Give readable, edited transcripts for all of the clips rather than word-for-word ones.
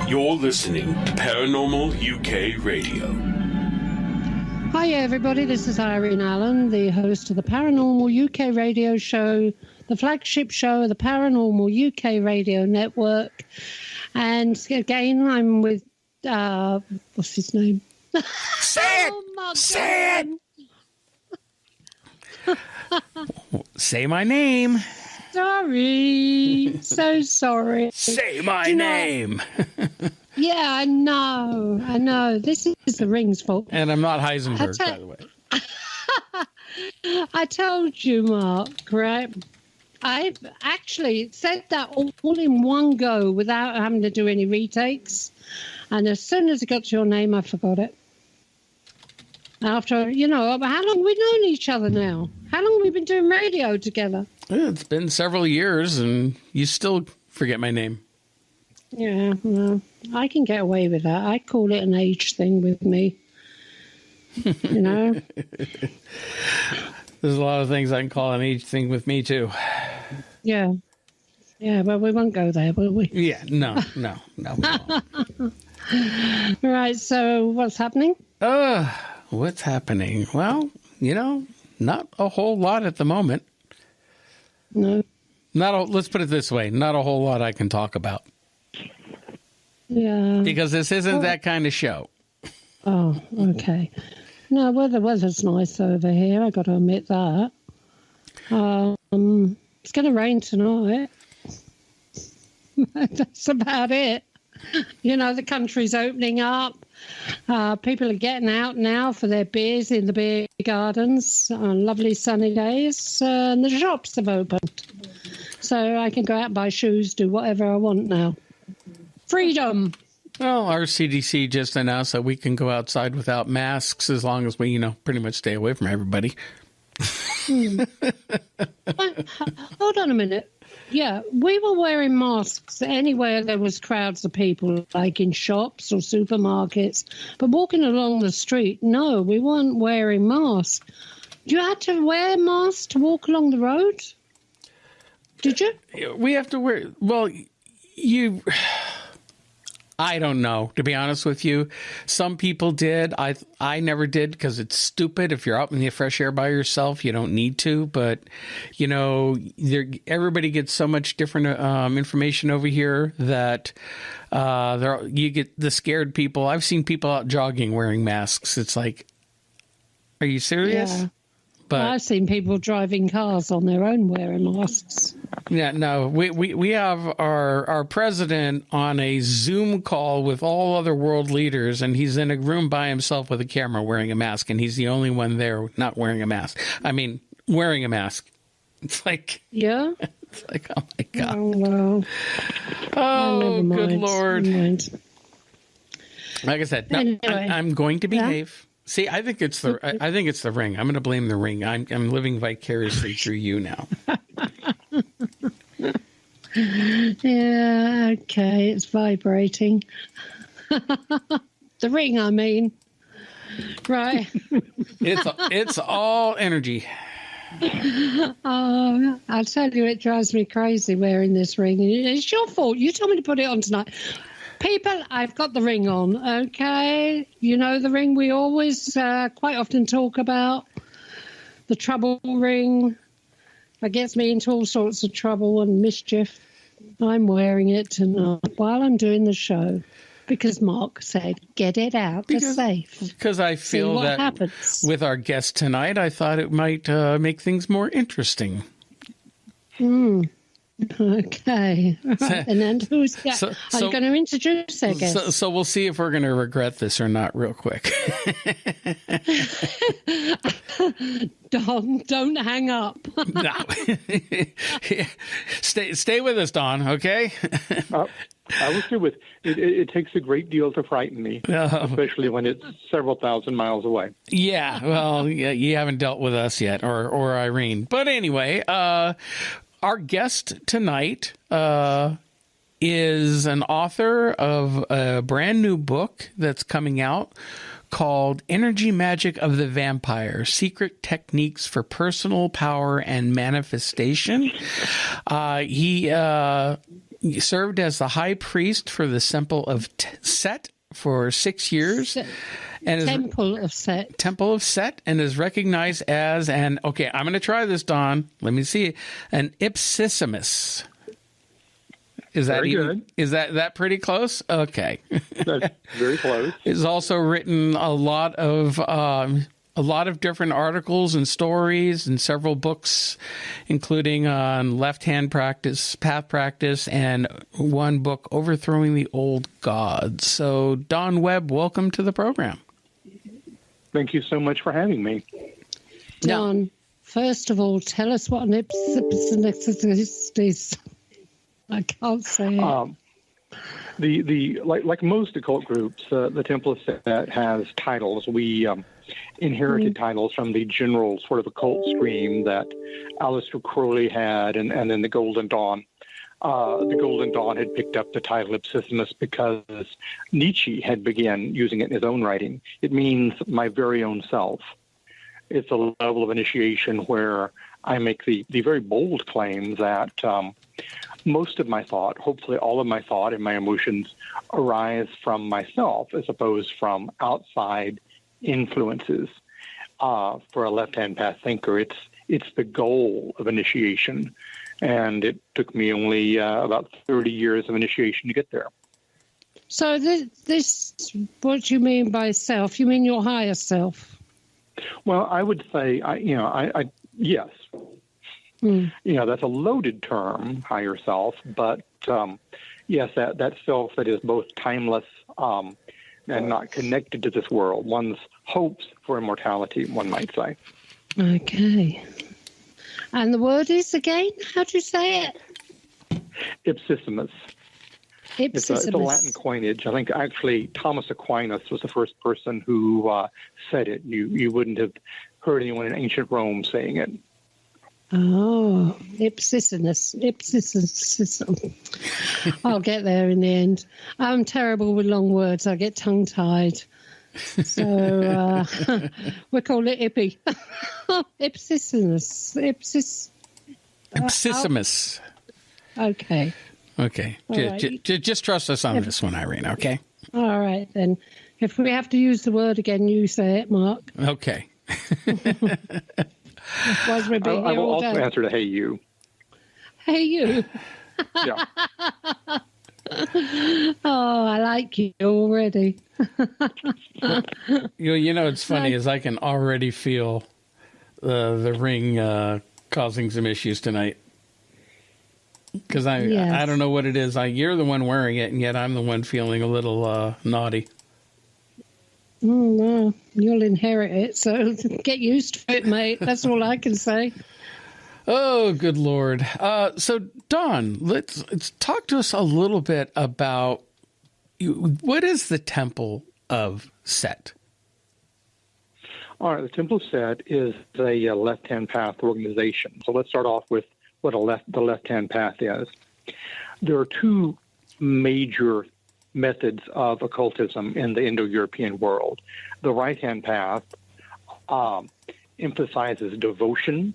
You're listening to Paranormal UK Radio. Hi everybody, this is Irene Allen, the host of the Paranormal UK Radio Show, the flagship show of the Paranormal UK Radio Network. And again, I'm with, what's his name? Say it! Oh Say it! Say my name. Sorry. So sorry. Say my name. Yeah, I know. This is the Ring's fault. And I'm not Heisenberg, by the way. I told you, Mark, right? I've actually said that all in one go without having to do any retakes. And as soon as it got to your name, I forgot it. After, how long have we known each other now? How long have we been doing radio together? It's been several years, and you still forget my name. Yeah, well, I can get away with that. I call it an age thing with me. There's a lot of things I can call an age thing with me, too. Yeah. Yeah, but we won't go there, will we? Yeah, no, we won't. Right, so what's happening? What's happening? Well, not a whole lot at the moment. No. Let's put it this way, not a whole lot I can talk about. Yeah. Because this isn't that kind of show. Oh, okay. No, well, the weather's nice over here, I got to admit that. It's going to rain tonight. That's about it. The country's opening up. People are getting out now for their beers in the beer gardens on lovely sunny days. And the shops have opened. So I can go out and buy shoes, do whatever I want now. Freedom. Well, our CDC just announced that we can go outside without masks as long as we, pretty much stay away from everybody. Hold on a minute. Yeah, we were wearing masks anywhere there was crowds of people, like in shops or supermarkets. But walking along the street, no, we weren't wearing masks. You had to wear masks to walk along the road? Did you? We have to wear... Well, I don't know, to be honest with you. Some people did. I never did because it's stupid. If you're out in the fresh air by yourself, you don't need to. But, everybody gets so much different information over here that you get the scared people. I've seen people out jogging wearing masks. It's like, are you serious? Yeah. But I've seen people driving cars on their own wearing masks. Yeah, no, we have our president on a Zoom call with all other world leaders, and he's in a room by himself with a camera wearing a mask, and he's the only one there not wearing a mask. I mean, wearing a mask. It's like... Yeah? It's like, oh, my God. Oh, well. Oh, good Lord. Like I said, no, anyway. I'm going to behave. Yeah. See, I think it's the ring. I'm going to blame the ring. I'm living vicariously through you now. Yeah, okay, it's vibrating. The ring, I mean. Right. It's all energy. Oh, I'll tell you, it drives me crazy wearing this ring. It's your fault. You told me to put it on tonight. People, I've got the ring on, okay? You know the ring we always quite often talk about? The trouble ring. That gets me into all sorts of trouble and mischief. I'm wearing it tonight while I'm doing the show because Mark said, get it out. It's safe. Because I feel that happens. With our guest tonight, I thought it might make things more interesting. Okay. Right. And then who's I'm going to introduce our guest. So we'll see if we're going to regret this or not real quick. Don, don't hang up. No. Stay with us, Don, okay? I will stay with it takes a great deal to frighten me, especially when it's several thousand miles away. Yeah, well, you haven't dealt with us yet, or Irene. But anyway, our guest tonight is an author of a brand new book that's coming out called Energy Magick of the Vampyre, Secret Techniques for Personal Power and Manifestation. He served as the high priest for the Temple of Set for 6 years. Temple of Set. Temple of Set, and is recognized as I'm going to try this, Don. Let me see. An ipsissimus. Is that good? Is that pretty close? Okay. That's very close. He's also written a lot of different articles and stories and several books, including on left-hand path practice, and one book, Overthrowing the Old Gods. So, Don Webb, welcome to the program. Thank you so much for having me. Don, first of all, tell us what an ipsissimus is. I can't say it. Like most occult groups, the Temple of Set has titles. We inherited titles from the general sort of occult stream that Aleister Crowley had, and then the Golden Dawn. The Golden Dawn had picked up the title ipsissimus because Nietzsche had begun using it in his own writing. It means my very own self. It's a level of initiation where I make the very bold claim that most of my thought, hopefully all of my thought and my emotions, arise from myself as opposed from outside influences. For a left-hand path thinker, it's the goal of initiation. And it took me only about 30 years of initiation to get there. So this, what you mean by self? You mean your higher self? Well, I would say, yes. That's a loaded term, higher self, but yes, that self that is both timeless and not connected to this world. One's hopes for immortality, one might say. Okay. And the word is, again, how do you say it? Ipsissimus. Ipsissimus. It's a Latin coinage. I think actually Thomas Aquinas was the first person who said it. You wouldn't have heard anyone in ancient Rome saying it. Oh, ipsissimus. I'll get there in the end. I'm terrible with long words. I get tongue-tied. So we call it ippy. Ipsissimus. Ipsissimus. Okay. Okay. Just trust us on this one, Irene, okay? All right, then. If we have to use the word again, you say it, Mark. Okay. Otherwise we'll be here I will all also day. answer to hey, you. Hey, you. Yeah. Oh, I like you already. It's funny is I can already feel the ring causing some issues tonight. Because I don't know what it is. You're the one wearing it, and yet I'm the one feeling a little naughty. Oh, no. You'll inherit it, so get used to it, mate. That's all I can say. Oh, good Lord. So, Don, let's talk to us a little bit about what is the Temple of Set? All right, the Temple of Set is a left-hand path organization. So let's start off with what the left-hand path is. There are two major methods of occultism in the Indo-European world. The right-hand path emphasizes devotion,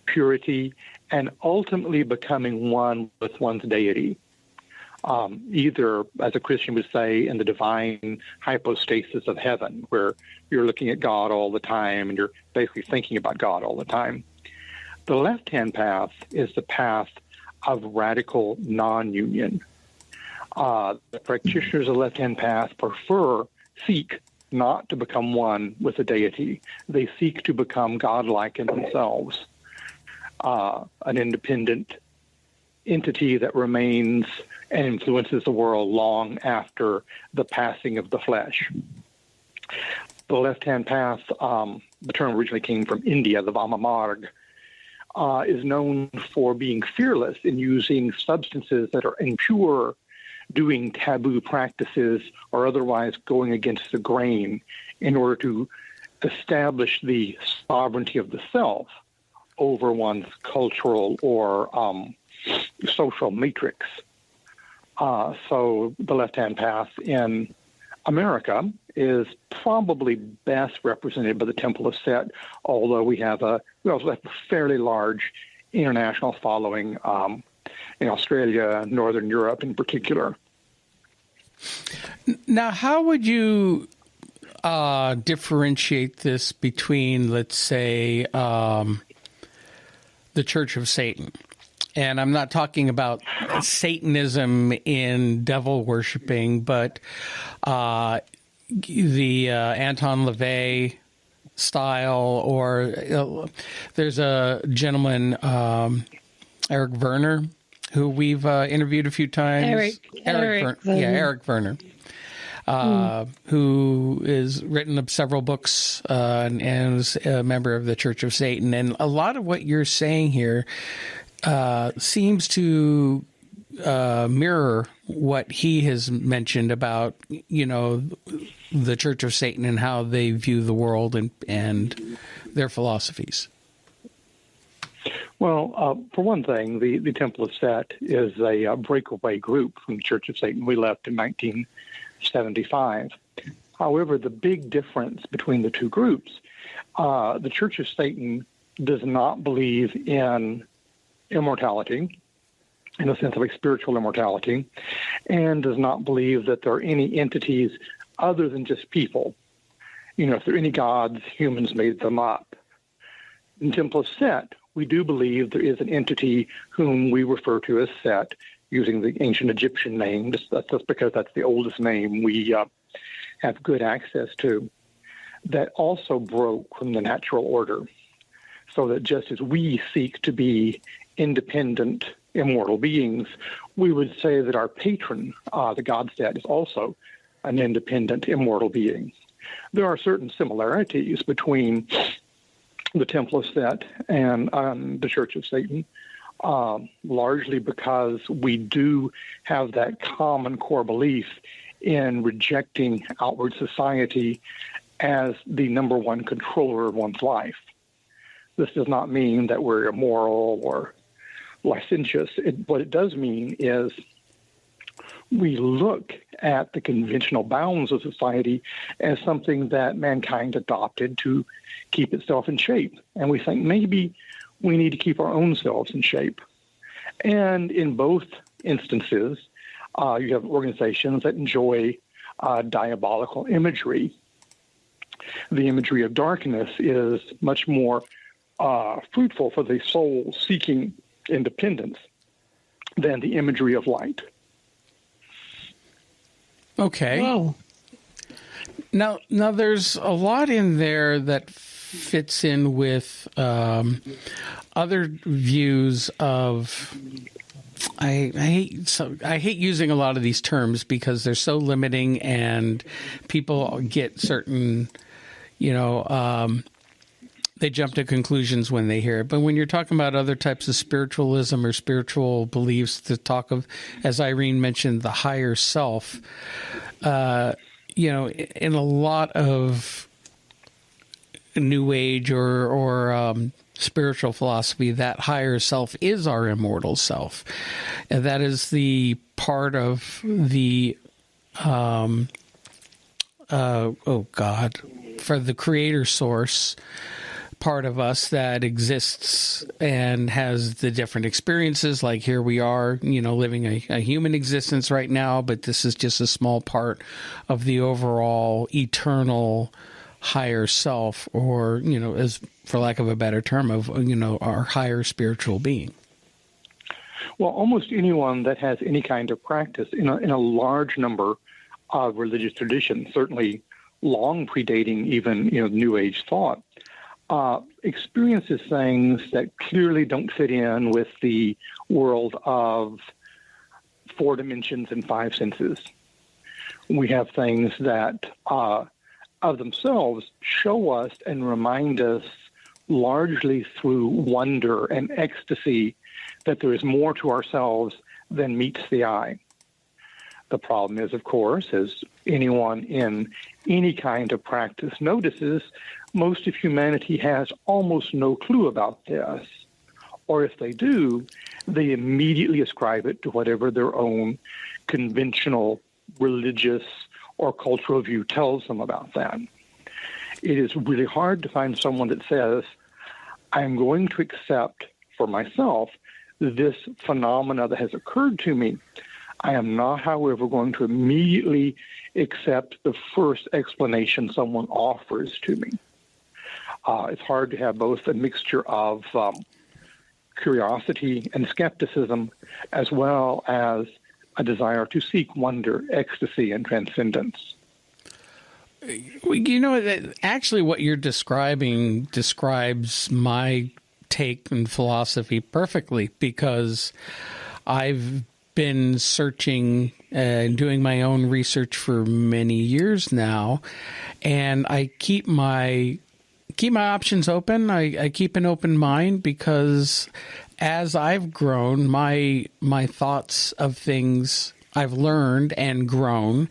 purity, and ultimately becoming one with one's deity. Either, as a Christian would say, in the divine hypostasis of heaven, where you're looking at God all the time and you're basically thinking about God all the time. The left-hand path is the path of radical non-union. The practitioners of the left-hand path seek not to become one with the deity. They seek to become godlike in themselves, an independent entity that remains and influences the world long after the passing of the flesh. The left-hand path, the term originally came from India, the Vampyre, is known for being fearless in using substances that are impure, doing taboo practices, or otherwise going against the grain in order to establish the sovereignty of the self over one's cultural or social matrix. So the left-hand path in America is probably best represented by the Temple of Set, although we also have a fairly large international following in Australia, Northern Europe in particular. Now, how would you differentiate this between, let's say, the Church of Satan? And I'm not talking about Satanism in devil worshiping, but the Anton LaVey style, or there's a gentleman, Eric Werner, who we've interviewed a few times. Eric Werner, who has written up several books and is a member of the Church of Satan. And a lot of what you're saying here seems to mirror what he has mentioned about, the Church of Satan and how they view the world and their philosophies. Well, for one thing, the Temple of Set is a breakaway group from the Church of Satan. We left in 1975. However, the big difference between the two groups, the Church of Satan does not believe in immortality, in the sense of a spiritual immortality, and does not believe that there are any entities other than just people. If there are any gods, humans made them up. In Temple of Set, we do believe there is an entity whom we refer to as Set, using the ancient Egyptian name. That's just because that's the oldest name we have good access to, that also broke from the natural order. So that just as we seek to be independent, immortal beings, we would say that our patron, the god Set, is also an independent, immortal being. There are certain similarities between the Temple of Set and the Church of Satan, largely because we do have that common core belief in rejecting outward society as the number one controller of one's life. This does not mean that we're immoral or licentious. What it does mean is we look at the conventional bounds of society as something that mankind adopted to keep itself in shape. And we think maybe we need to keep our own selves in shape. And in both instances, you have organizations that enjoy diabolical imagery. The imagery of darkness is much more fruitful for the soul seeking independence than the imagery of light. Okay. Wow. Now there's a lot in there that fits in with other views of. I hate using a lot of these terms because they're so limiting, and people get certain, they jump to conclusions when they hear it. But when you're talking about other types of spiritualism or spiritual beliefs, to talk of, as Irene mentioned, the higher self, in a lot of New Age or spiritual philosophy, that higher self is our immortal self. And that is the part of the, for the creator source part of us that exists and has the different experiences. Like here we are, living a human existence right now, but this is just a small part of the overall eternal higher self, or, as for lack of a better term, of, our higher spiritual being. Well, almost anyone that has any kind of practice in a large number of religious traditions, certainly long predating even, New Age thought, experiences things that clearly don't fit in with the world of 4 dimensions and 5 senses. We have things that of themselves show us and remind us largely through wonder and ecstasy that there is more to ourselves than meets the eye. The problem is, of course, as anyone in any kind of practice notices, most of humanity has almost no clue about this. Or if they do, they immediately ascribe it to whatever their own conventional religious or cultural view tells them about that. It is really hard to find someone that says, I'm going to accept for myself this phenomena that has occurred to me. I am not, however, going to immediately accept the first explanation someone offers to me. It's hard to have both a mixture of curiosity and skepticism, as well as a desire to seek wonder, ecstasy, and transcendence. You know, actually what you're describing describes my take on philosophy perfectly, because I've been searching and doing my own research for many years now, and I keep my options open. I keep an open mind, because as I've grown, my thoughts of things, I've learned and grown,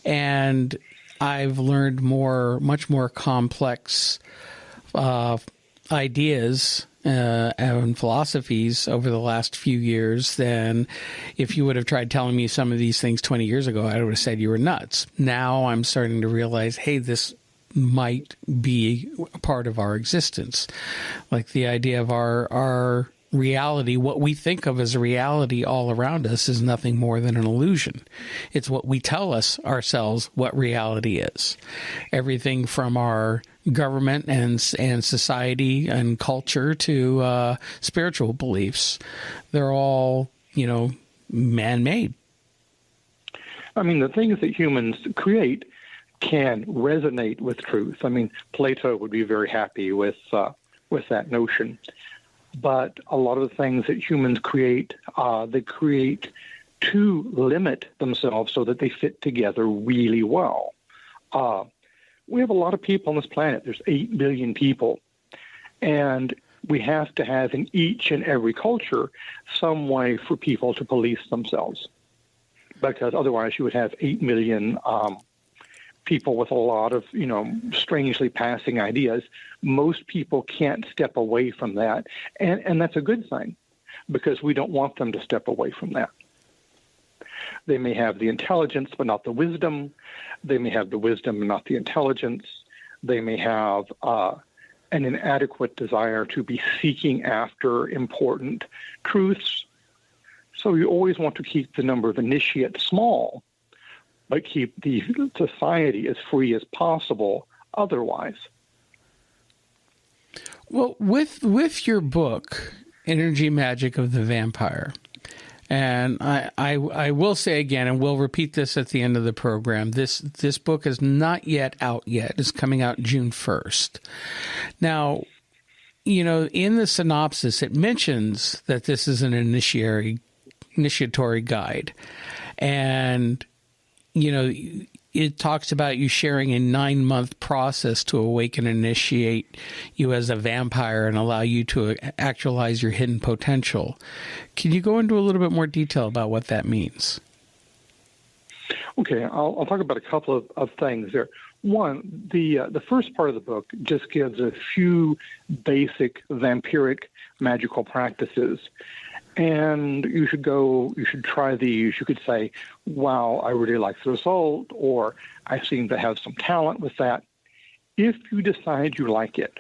and I've learned much more complex ideas and philosophies over the last few years than if you would have tried telling me some of these things 20 years ago. I would have said you were nuts. Now I'm starting to realize, hey, this might be a part of our existence. Like the idea of our reality, what we think of as a reality all around us is nothing more than an illusion. It's what we tell ourselves what reality is. Everything from our government and society and culture to spiritual beliefs, they're all, man-made. I mean, the things that humans create can resonate with truth. I mean, Plato would be very happy with that notion. But a lot of the things that humans create, they create to limit themselves so that they fit together really well. We have a lot of people on this planet. There's 8 billion people. And we have to have in each and every culture some way for people to police themselves. Because otherwise you would have 8 million people with a lot of, strangely passing ideas. Most people can't step away from that. And that's a good thing, because we don't want them to step away from that. They may have the intelligence, but not the wisdom. They may have the wisdom, but not the intelligence. They may have an inadequate desire to be seeking after important truths. So you always want to keep the number of initiates small, but keep the society as free as possible otherwise. Well, with your book, Energy Magick of the Vampire, and I will say again, and we'll repeat this at the end of the program, this book is not yet out yet. It's coming out June 1st. Now, in the synopsis, it mentions that this is an initiatory guide. And it talks about you sharing a 9-month process to awaken and initiate you as a vampire and allow you to actualize your hidden potential. Can you go into a little bit more detail about what that means? Okay, I'll talk about a couple of things there. One, the first part of the book just gives a few basic vampiric magical practices. And you should try these. You could say, wow, I really like the result, or I seem to have some talent with that, if you decide you like it.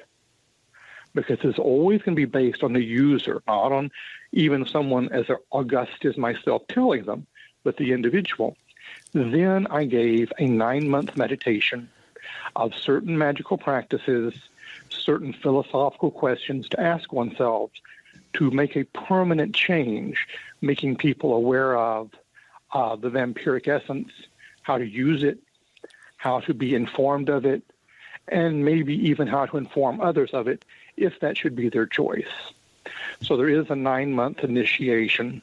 Because it's always going to be based on the user, not on even someone as august as myself telling them, but the individual. Then I gave a 9-month meditation of certain magical practices, certain philosophical questions to ask oneself, to make a permanent change, making people aware of the vampiric essence, how to use it, how to be informed of it, and maybe even how to inform others of it, if that should be their choice. So there is a 9-month initiation.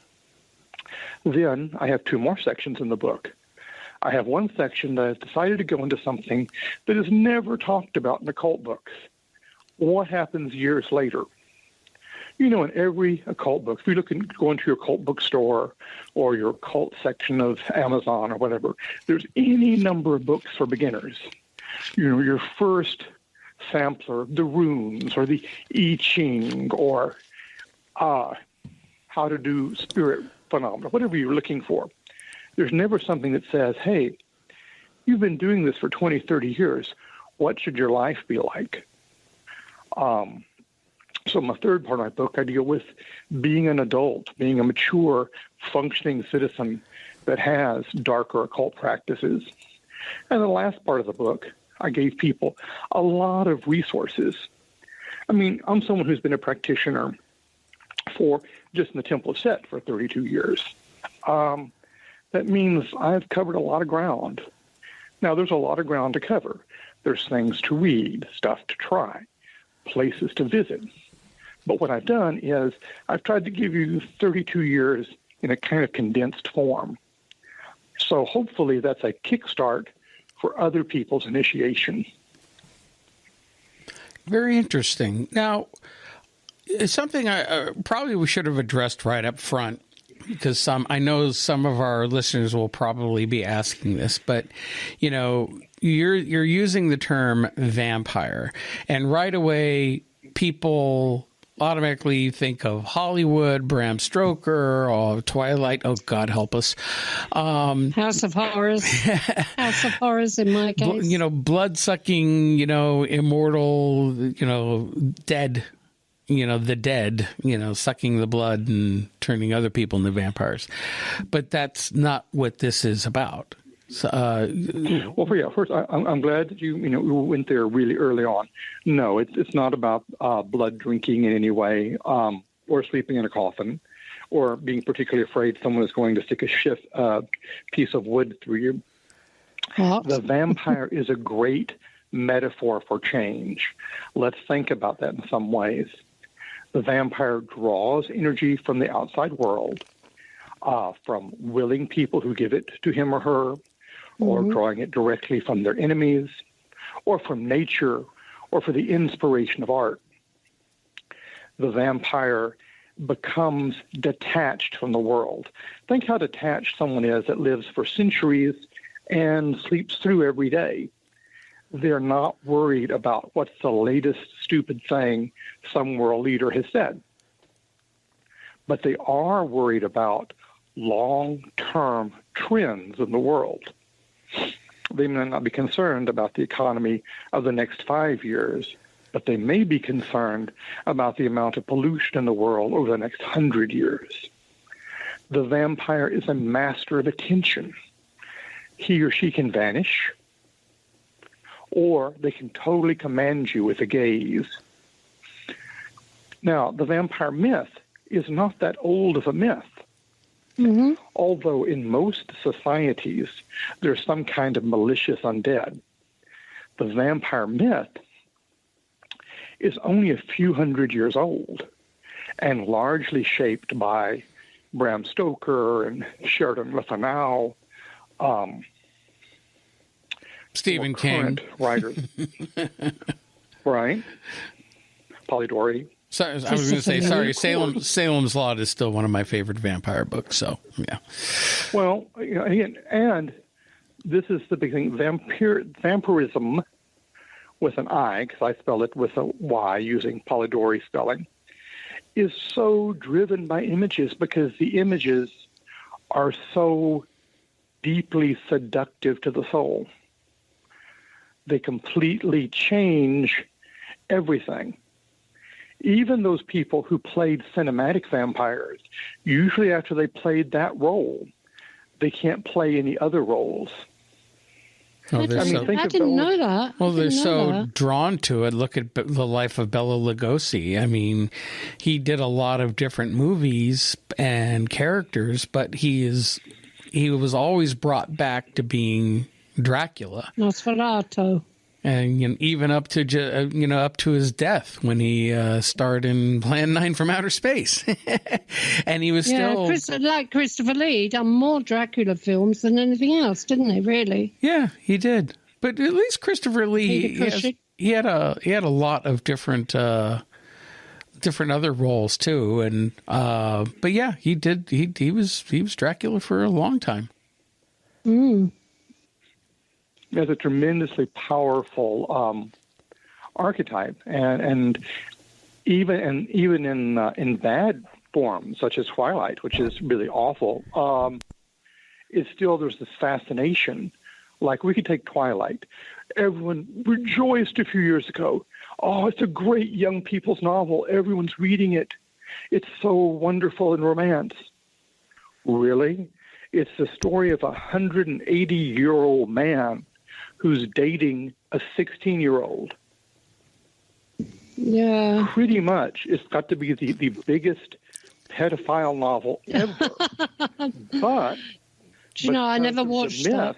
Then I have 2 more sections in the book. I have one section that I've decided to go into something that is never talked about in occult books. What happens years later? In every occult book, if you go into your occult bookstore or your occult section of Amazon or whatever, there's any number of books for beginners. Your first sampler, the runes or the I Ching or how to do spirit phenomena, whatever you're looking for. There's never something that says, hey, you've been doing this for 20, 30 years. What should your life be like? So in the third part of my book, I deal with being an adult, being a mature, functioning citizen that has darker occult practices. And the last part of the book, I gave people a lot of resources. I mean, I'm someone who's been a practitioner for just in the Temple of Set for 32 years. That means I've covered a lot of ground. Now, there's a lot of ground to cover. There's things to read, stuff to try, places to visit. But what I've done is I've tried to give you 32 years in a kind of condensed form. So hopefully that's a kickstart for other people's initiation. Very interesting. Now, it's something I probably we should have addressed right up front, because I know some of our listeners will probably be asking this, but you know, you're using the term vampire, and right away people automatically think of Hollywood, Bram Stoker, or Twilight. Oh, God help us. House of Horrors. House of Horrors in my case. You know, blood-sucking, you know, immortal, you know, dead, you know, the dead, you know, sucking the blood and turning other people into vampires. But that's not what this is about. So, well, yeah, first, I'm glad that you went there really early on. No, it's not about blood drinking in any way, or sleeping in a coffin, or being particularly afraid someone is going to stick a piece of wood through you. What? The vampire is a great metaphor for change. Let's think about that in some ways. The vampire draws energy from the outside world, from willing people who give it to him or her, or drawing it directly from their enemies, or from nature, or for the inspiration of art. The vampire becomes detached from the world. Think how detached someone is that lives for centuries and sleeps through every day. They're not worried about what's the latest stupid thing some world leader has said. But they are worried about long-term trends in the world. They may not be concerned about the economy of the next 5 years, but they may be concerned about the amount of pollution in the world over the next 100 years. The vampire is a master of attention. He or she can vanish, or they can totally command you with a gaze. Now, the vampire myth is not that old of a myth. Mm-hmm. Although in most societies there's some kind of malicious undead, the vampire myth is only a few hundred years old and largely shaped by Bram Stoker and Sheridan Le Fanu, Stephen King writers, right? Polidori. So, I was going to say, sorry, Salem's Lot is still one of my favorite vampire books. So, yeah. Well, again, and this is the big thing. Vampirism, with an I, because I spell it with a Y using Polidori spelling, is so driven by images because the images are so deeply seductive to the soul. They completely change everything. Even those people who played cinematic vampires, usually after they played that role, they can't play any other roles. Oh, I didn't know that. Well, they're so drawn to it. Look at the life of Bela Lugosi. I mean, he did a lot of different movies and characters, but he was always brought back to being Dracula. Nosferatu. And even up to his death when he starred in Plan 9 from Outer Space, and he was still like Christopher Lee, done more Dracula films than anything else, didn't he? Really? Yeah, he did. But at least Christopher Lee, he had a lot of different other roles too, and but yeah, he did. He was Dracula for a long time. Mm. As a tremendously powerful archetype, and even in bad forms such as Twilight, which is really awful, it's still there's this fascination. Like we could take Twilight. Everyone rejoiced a few years ago. Oh, it's a great young people's novel. Everyone's reading it. It's so wonderful in romance. Really? It's the story of a 180-year-old man who's dating a 16-year-old. Yeah. Pretty much. It's got to be the biggest pedophile novel ever. But Do you know, I never watched that.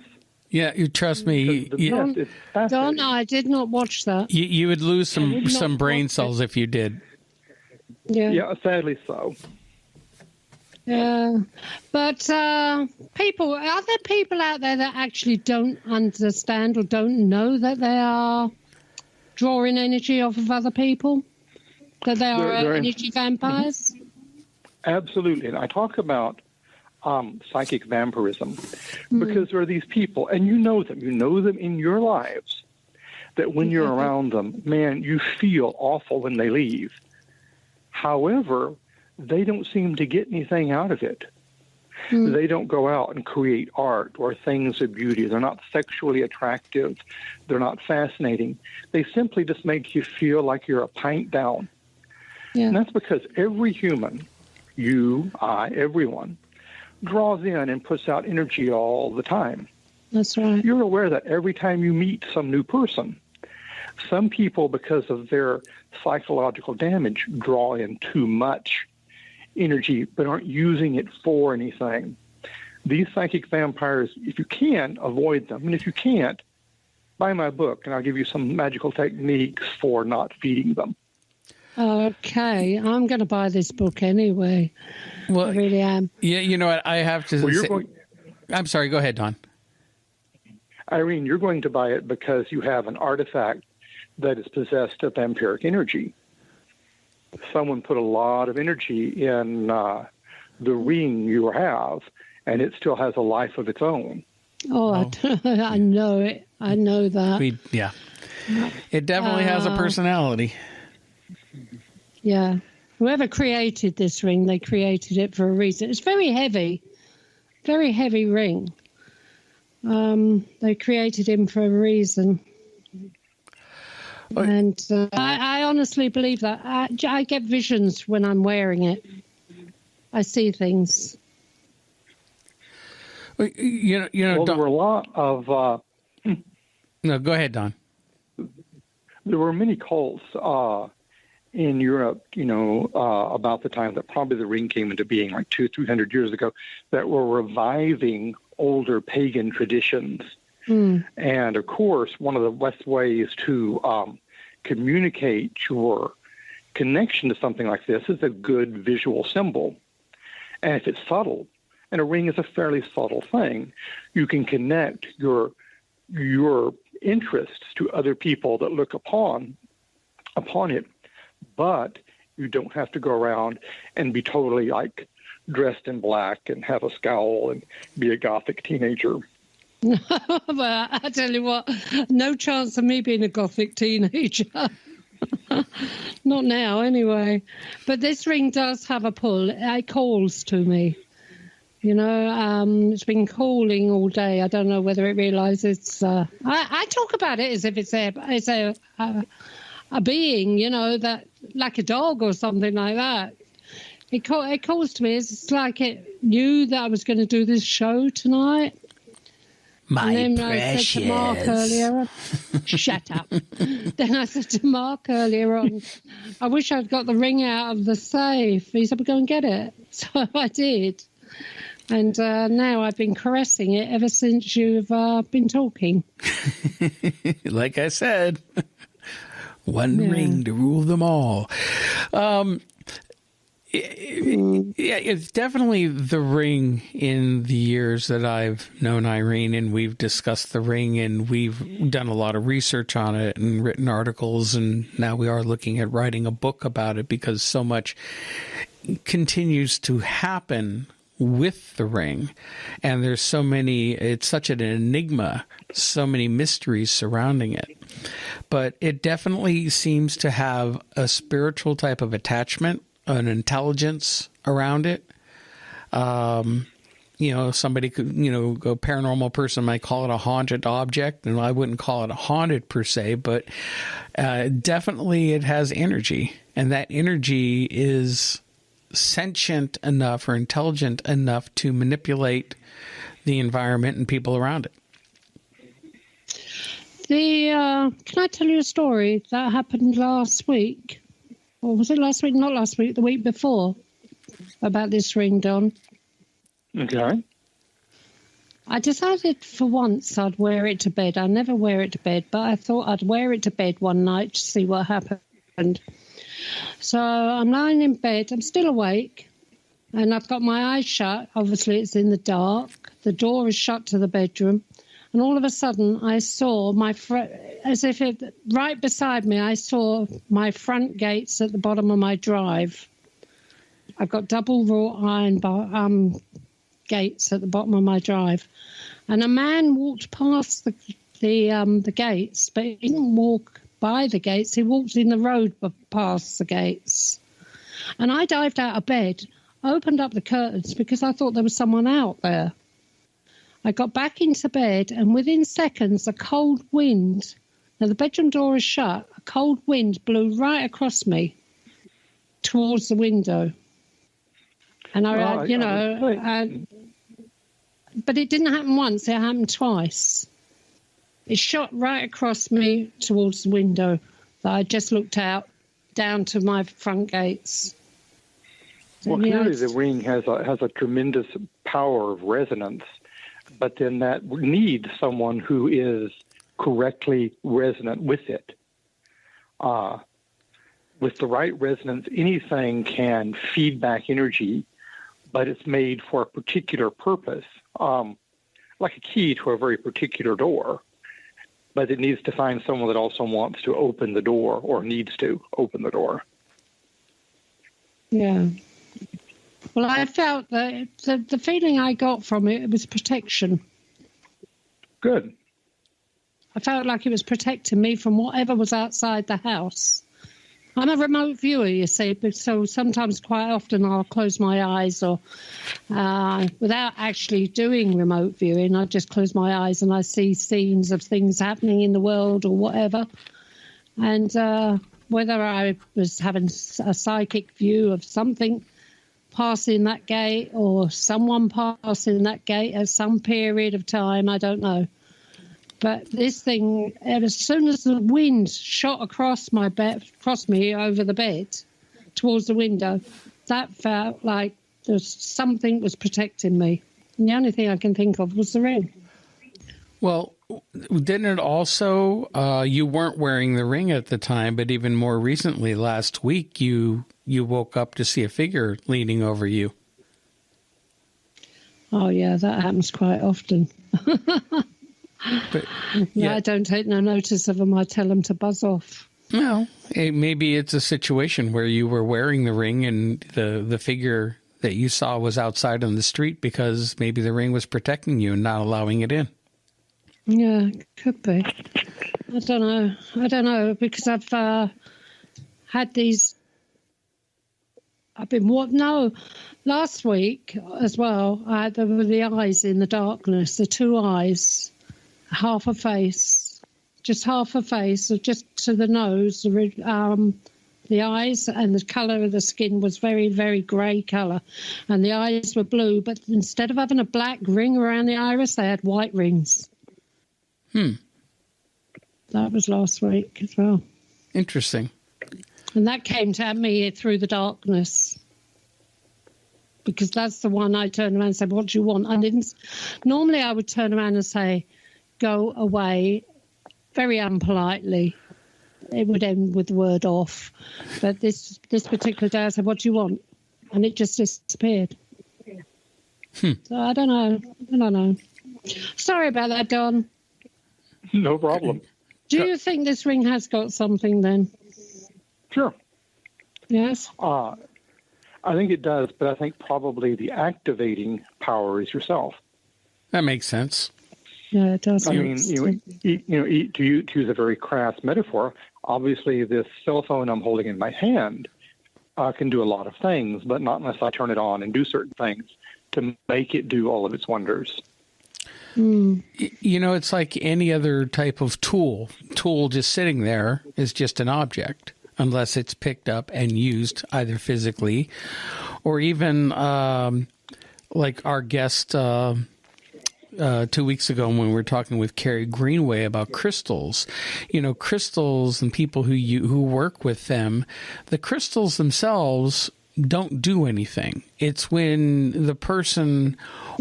Yeah, you trust me. Don, I did not watch that. You would lose some brain cells if you did. Yeah, sadly so. Yeah, but are there people out there that actually don't understand or don't know that they are drawing energy off of other people? That they are energy vampires? Absolutely. And I talk about psychic vampirism because there are these people, and you know them in your lives, that when you're around them, man, you feel awful when they leave. However, they don't seem to get anything out of it. They don't go out and create art or things of beauty. They're not sexually attractive. They're not fascinating. They simply just make you feel like you're a pint down. Yeah. And that's because every human, you, I, everyone, draws in and puts out energy all the time. That's right. You're aware that every time you meet some new person, some people, because of their psychological damage, draw in too much energy but aren't using it for anything. These psychic vampires, if you can, avoid them. And if you can't, buy my book, and I'll give you some magical techniques for not feeding them. Okay, I'm going to buy this book anyway. Well, I really am. Yeah, you know what? I have to say... I'm sorry, go ahead, Don. Irene, you're going to buy it because you have an artifact that is possessed of vampiric energy. Someone put a lot of energy in the ring you have, and it still has a life of its own. I know it. I know that. It definitely has a personality. Yeah. Whoever created this ring, they created it for a reason. It's very heavy ring. They created him for a reason. And I honestly believe that. I get visions when I'm wearing it. I see things. You know. Well, there were a lot of. No, go ahead, Don. There were many cults in Europe, about the time that probably the ring came into being, like 200-300 years ago, that were reviving older pagan traditions. And of course, one of the best ways to communicate your connection to something like this is a good visual symbol. And if it's subtle, and a ring is a fairly subtle thing, you can connect your interests to other people that look upon it. But you don't have to go around and be totally like dressed in black and have a scowl and be a gothic teenager. Well, I tell you what, no chance of me being a gothic teenager. Not now, anyway. But this ring does have a pull. It calls to me. It's been calling all day. I don't know whether it realizes. I talk about it as if it's a being, that like a dog or something like that. It calls to me. It's like it knew that I was going to do this show tonight. And then I said to Mark earlier, shut up. Then I said to Mark earlier on, I wish I'd got the ring out of the safe. He said, well, go and get it. So I did. And now I've been caressing it ever since you've been talking. Like I said, one ring to rule them all. It's definitely the ring in the years that I've known Irene, and we've discussed the ring, and we've done a lot of research on it and written articles, and now we are looking at writing a book about it because so much continues to happen with the ring, and there's so many, it's such an enigma, so many mysteries surrounding it. But it definitely seems to have a spiritual type of attachment, an intelligence around it. somebody could, a paranormal person might call it a haunted object, and I wouldn't call it a haunted per se, but definitely it has energy, and that energy is sentient enough or intelligent enough to manipulate the environment and people around it. Can I tell you a story that happened last week? Or was it last week? Not last week, the week before, about this ring, Don. Okay. I decided for once I'd wear it to bed. I never wear it to bed, but I thought I'd wear it to bed one night to see what happened. So I'm lying in bed. I'm still awake, and I've got my eyes shut. Obviously, it's in the dark. The door is shut to the bedroom. And all of a sudden, I saw right beside me, I saw my front gates at the bottom of my drive. I've got double wrought iron gates at the bottom of my drive. And a man walked past the gates, but he didn't walk by the gates. He walked in the road past the gates. And I dived out of bed, opened up the curtains because I thought there was someone out there. I got back into bed, and within seconds, a cold wind, now the bedroom door is shut, a cold wind blew right across me towards the window. And but it didn't happen once, it happened twice. It shot right across me towards the window that I just looked out, down to my front gates. Well, clearly the ring has a tremendous power of resonance, but then that needs someone who is correctly resonant with it. With the right resonance, anything can feed back energy, but it's made for a particular purpose, like a key to a very particular door. But it needs to find someone that also wants to open the door or needs to open the door. Yeah. Well, I felt that the feeling I got from it was protection. Good. I felt like it was protecting me from whatever was outside the house. I'm a remote viewer, you see, so sometimes quite often I'll close my eyes or without actually doing remote viewing, I just close my eyes and I see scenes of things happening in the world or whatever. And whether I was having a psychic view of something passing that gate or someone passing that gate at some period of time, I don't know. But this thing, as soon as the wind shot across my bed, across me over the bed towards the window, that felt like something was protecting me. And the only thing I can think of was the ring. Well, didn't it also, you weren't wearing the ring at the time, but even more recently, last week, you woke up to see a figure leaning over you. Oh, yeah, that happens quite often. But, I don't take no notice of them. I tell them to buzz off. Well, maybe it's a situation where you were wearing the ring and the figure that you saw was outside on the street because maybe the ring was protecting you and not allowing it in. Yeah, could be. I don't know, because I've had these... last week as well, there were the eyes in the darkness, the two eyes, half a face, just half a face, or just to the nose, the eyes, and the colour of the skin was very, very grey colour, and the eyes were blue, but instead of having a black ring around the iris, they had white rings. That was last week as well. Interesting. And that came to me through the darkness. Because that's the one I turned around and said, what do you want? Normally I would turn around and say, go away, very unpolitely. It would end with the word off. But this particular day I said, what do you want? And it just disappeared. So I don't know. Sorry about that, Don. No problem. Do you think this ring has got something then? Sure. Yes? I think it does, but I think probably the activating power is yourself. That makes sense. Yeah, it does. I mean, to use a very crass metaphor, obviously this cell phone I'm holding in my hand can do a lot of things, but not unless I turn it on and do certain things. to make it do all of its wonders. You know, it's like any other type of tool. Tool just sitting there is just an object, unless it's picked up and used either physically or even like our guest 2 weeks ago when we were talking with Carrie Greenway about crystals. You know, crystals and people who work with them, the crystals themselves don't do anything. It's when the person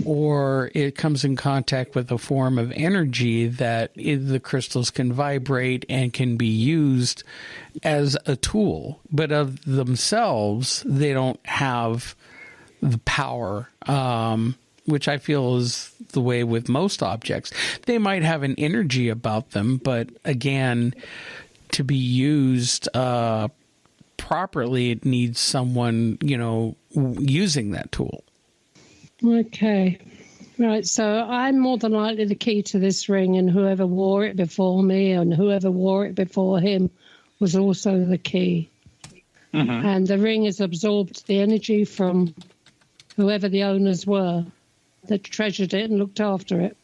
or it comes in contact with a form of energy that the crystals can vibrate and can be used as a tool. But of themselves, they don't have the power, which I feel is the way with most objects. They might have an energy about them, but again, to be used properly, it needs someone, you know, using that tool. Okay. Right. So I'm more than likely the key to this ring, and whoever wore it before me and whoever wore it before him was also the key. Mm-hmm. And the ring has absorbed the energy from whoever the owners were that treasured it and looked after it.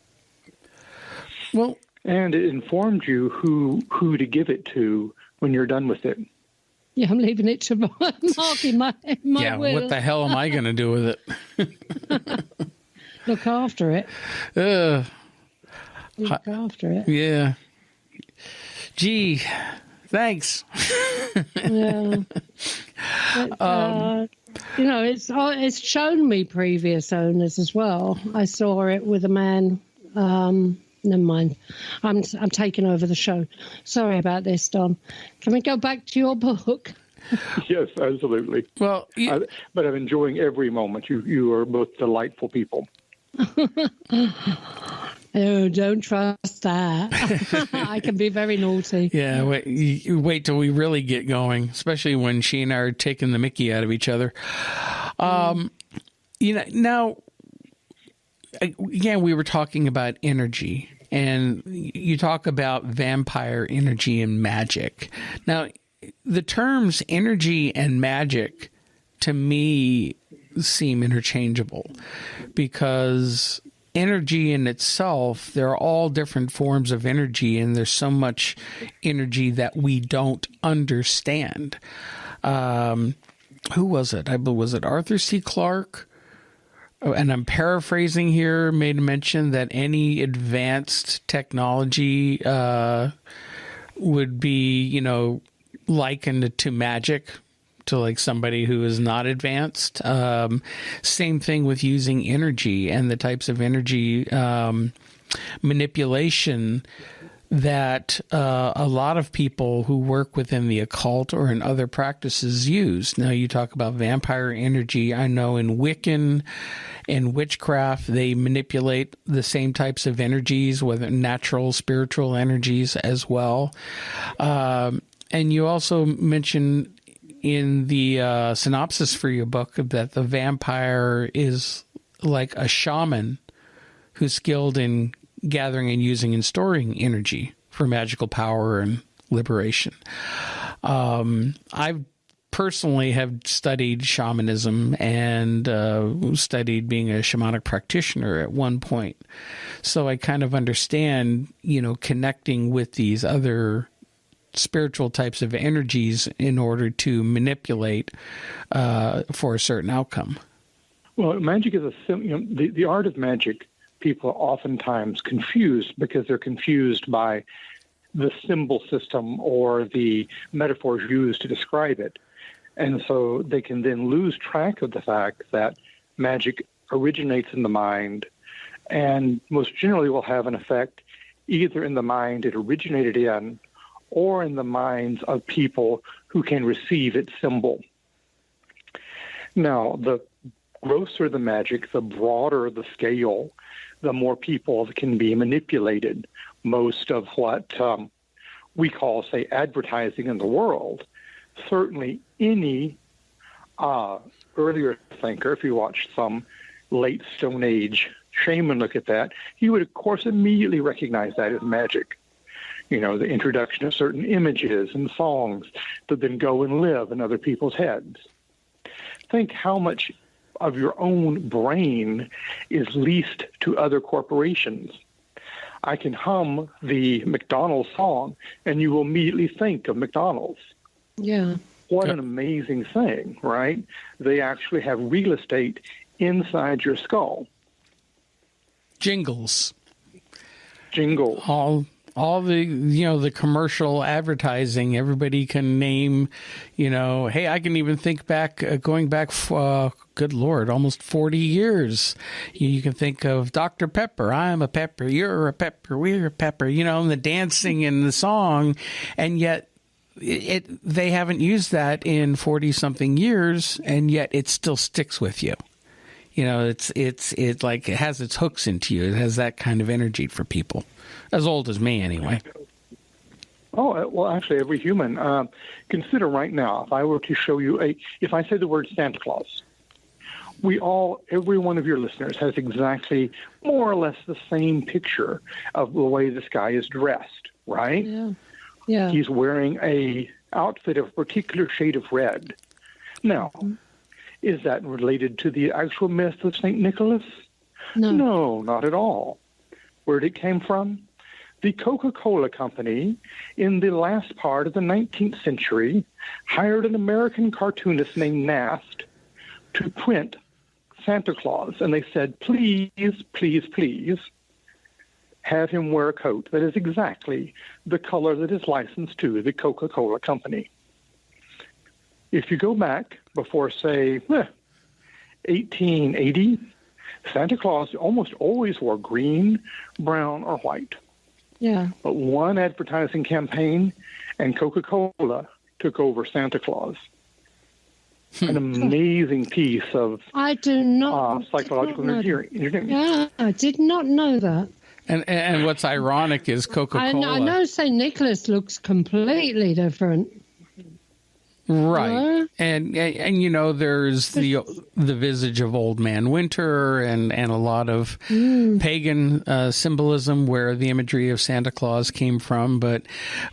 Well, and it informed you who to give it to when you're done with it. Yeah, I'm leaving it to Mark in my yeah, will. what the hell am I going to do with it? Look after it. Look after it. Yeah. Gee, thanks. Yeah. But, you know, it's shown me previous owners as well. I saw it with a man. Never mind. I'm taking over the show. Sorry about this, Don. Can we go back to your book? Yes, absolutely. Well, but I'm enjoying every moment. You are both delightful people. Oh, don't trust that. I can be very naughty. Yeah, wait till we really get going, especially when she and I are taking the mickey out of each other. You know, now, again, we were talking about energy, and you talk about vampire energy and magic. Now, the terms energy and magic, to me, seem interchangeable, because energy in itself, there are all different forms of energy, and there's so much energy that we don't understand. Who was it? Was it Arthur C. Clarke? And I'm paraphrasing here, made mention that any advanced technology would be, you know, likened to magic, to like somebody who is not advanced. Same thing with using energy and the types of energy manipulation that a lot of people who work within the occult or in other practices use. Now, you talk about vampire energy. I know in Wiccan and witchcraft, they manipulate the same types of energies, whether natural, spiritual energies as well. And you also mentioned in the synopsis for your book that the vampire is like a shaman who's skilled in gathering and using and storing energy for magical power and liberation. I personally have studied shamanism and studied being a shamanic practitioner at one point. So I kind of understand, you know, connecting with these other spiritual types of energies in order to manipulate for a certain outcome. Well, magic is the art of magic. People are oftentimes confused because they're confused by the symbol system or the metaphors used to describe it. And so they can then lose track of the fact that magic originates in the mind and most generally will have an effect either in the mind it originated in or in the minds of people who can receive its symbol. Now, the grosser the magic, the broader the scale, the more people can be manipulated. Most of what we call, say, advertising in the world, certainly any earlier thinker, if you watched some late Stone Age shaman look at that, he would, of course, immediately recognize that as magic. You know, the introduction of certain images and songs that then go and live in other people's heads. Think how much of your own brain is leased to other corporations. I can hum the McDonald's song, and you will immediately think of McDonald's. Yeah. What an amazing thing, right? They actually have real estate inside your skull. Jingles. Jingle. All the, the commercial advertising, everybody can name, hey, I can even think back, going back, good Lord, almost 40 years. You can think of Dr. Pepper. I'm a pepper. You're a pepper. We're a pepper, and the dancing and the song. And yet they haven't used that in 40 something years. And yet it still sticks with you. It's like it has its hooks into you. It has that kind of energy for people. As old as me, anyway. Oh, well, actually, every human. Consider right now, if I were to show you if I say the word Santa Claus, every one of your listeners has exactly more or less the same picture of the way this guy is dressed, right? Yeah. Yeah. He's wearing a outfit of a particular shade of red. Now, is that related to the actual myth of St. Nicholas? No, not at all. Where did it came from? The Coca-Cola Company, in the last part of the 19th century, hired an American cartoonist named Nast to print Santa Claus. And they said, please, please, please, have him wear a coat that is exactly the color that is licensed to the Coca-Cola Company. If you go back before, say, 1880, Santa Claus almost always wore green, brown, or white. Yeah. But one advertising campaign, and Coca-Cola took over Santa Claus. An amazing piece of psychological engineering. Yeah, I did not know that. And what's ironic is Coca-Cola. I know St. Nicholas looks completely different. Right. And there's the visage of Old Man Winter and a lot of pagan symbolism where the imagery of Santa Claus came from. But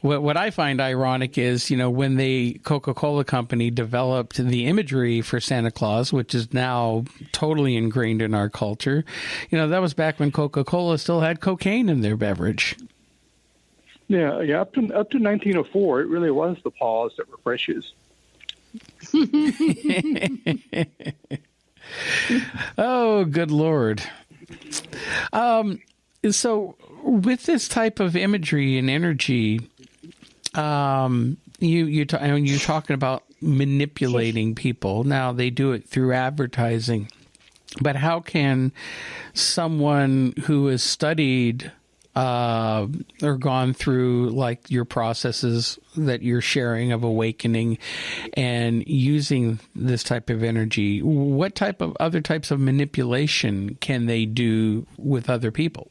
what I find ironic is, when the Coca-Cola Company developed the imagery for Santa Claus, which is now totally ingrained in our culture, that was back when Coca-Cola still had cocaine in their beverage. Yeah. Up to 1904, it really was the pause that refreshes. Oh, good Lord. So with this type of imagery and energy, you're talking about manipulating people. Now they do it through advertising, but how can someone who has studied or gone through like your processes that you're sharing of awakening and using this type of energy, what type of other types of manipulation can they do with other people?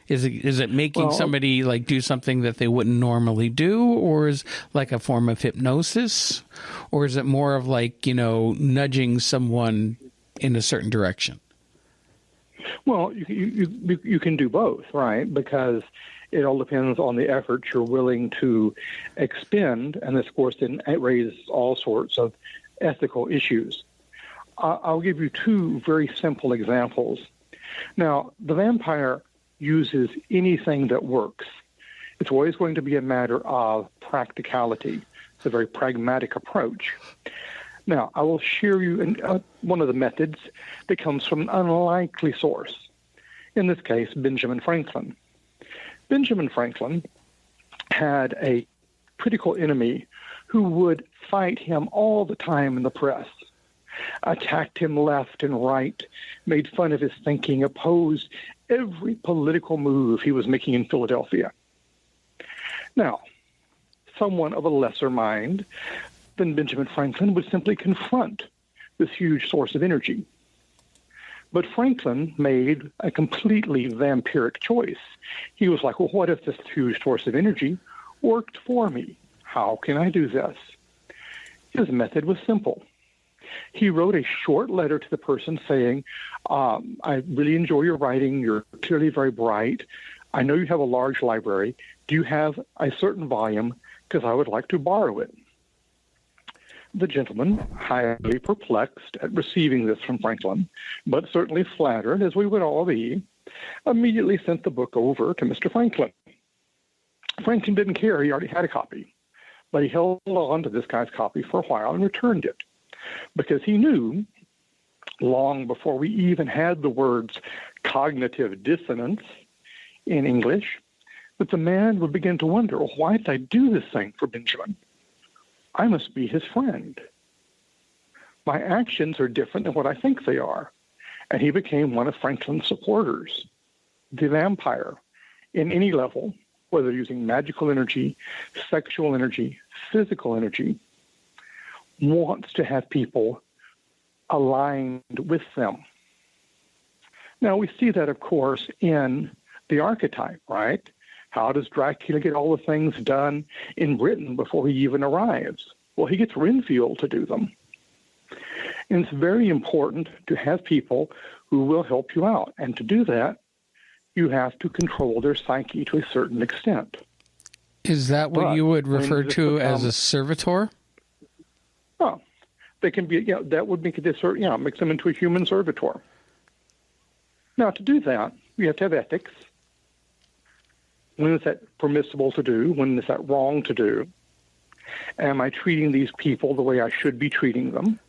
Is it making somebody like do something that they wouldn't normally do, or is like a form of hypnosis, or is it more of like, nudging someone in a certain direction? Well, you can do both, right? Because it all depends on the effort you're willing to expend, and this, of course, then raises all sorts of ethical issues. I'll give you two very simple examples. Now, the vampire uses anything that works. It's always going to be a matter of practicality. It's a very pragmatic approach. Now, I will share you one of the methods that comes from an unlikely source. In this case, Benjamin Franklin. Benjamin Franklin had a critical enemy who would fight him all the time in the press, attacked him left and right, made fun of his thinking, opposed every political move he was making in Philadelphia. Now, someone of a lesser mind than Benjamin Franklin would simply confront this huge source of energy. But Franklin made a completely vampiric choice. He was like, well, what if this huge source of energy worked for me? How can I do this? His method was simple. He wrote a short letter to the person saying, I really enjoy your writing. You're clearly very bright. I know you have a large library. Do you have a certain volume? Because I would like to borrow it. the gentleman, highly perplexed at receiving this from Franklin, but certainly flattered, as we would all be, immediately sent the book over to Mr. Franklin. Franklin didn't care. He already had a copy. But he held on to this guy's copy for a while and returned it because he knew, long before we even had the words cognitive dissonance in English, that the man would begin to wonder, well, why did I do this thing for Benjamin? I must be his friend. My actions are different than what I think they are. And he became one of Franklin's supporters. The vampire, in any level, whether using magical energy, sexual energy, physical energy, wants to have people aligned with them. Now, we see that, of course, in the archetype, right? How does Dracula get all the things done in Britain before he even arrives? Well, he gets Renfield to do them. And it's very important to have people who will help you out. And to do that, you have to control their psyche to a certain extent. Is that what you would refer to as a servitor? Oh, they can be, that would make it, makes them into a human servitor. Now, to do that, you have to have ethics. When is that permissible to do? When is that wrong to do? Am I treating these people the way I should be treating them?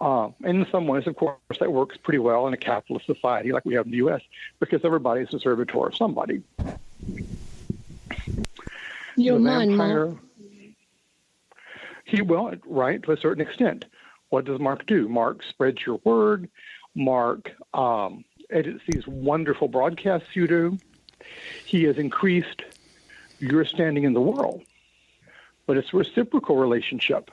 And in some ways, of course, that works pretty well in a capitalist society like we have in the U.S. because everybody's a servitor of somebody. Your mind, Mark. Right, to a certain extent. What does Mark do? Mark spreads your word. Mark edits these wonderful broadcasts you do. He has increased your standing in the world. But it's a reciprocal relationship.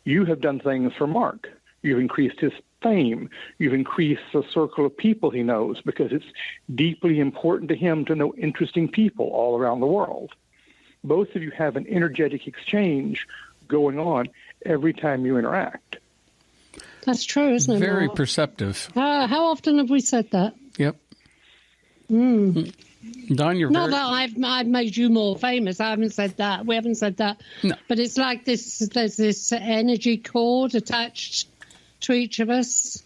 You have done things for Mark. You've increased his fame. You've increased the circle of people he knows because it's deeply important to him to know interesting people all around the world. Both of you have an energetic exchange going on every time you interact. That's true, isn't it? Very Mark? perceptive. How often have we said that? Yep. Don, you're not that I've made you more famous. I haven't said that. We haven't said that. No. But it's like this. There's this energy cord attached to each of us.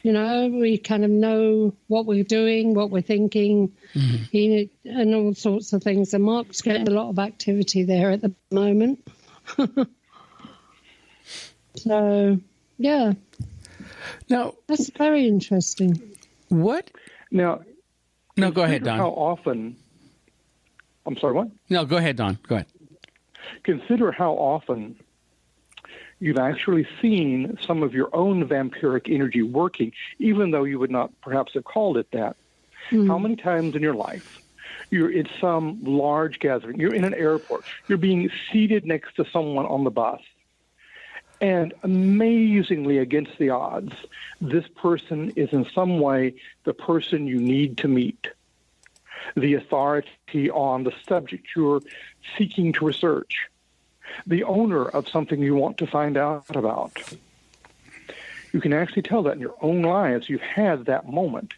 We kind of know what we're doing, what we're thinking, and all sorts of things. And Mark's getting a lot of activity there at the moment. So, yeah. Now, that's very interesting. What? Now, no, go ahead, Don. How often? I'm sorry, what? No, go ahead, Don. Go ahead. Consider how often you've actually seen some of your own vampiric energy working, even though you would not perhaps have called it that. How many times in your life you're at some large gathering, you're in an airport, you're being seated next to someone on the bus, and amazingly against the odds, this person is in some way the person you need to meet, the authority on the subject you're seeking to research, the owner of something you want to find out about. You can actually tell that in your own lives you've had that moment.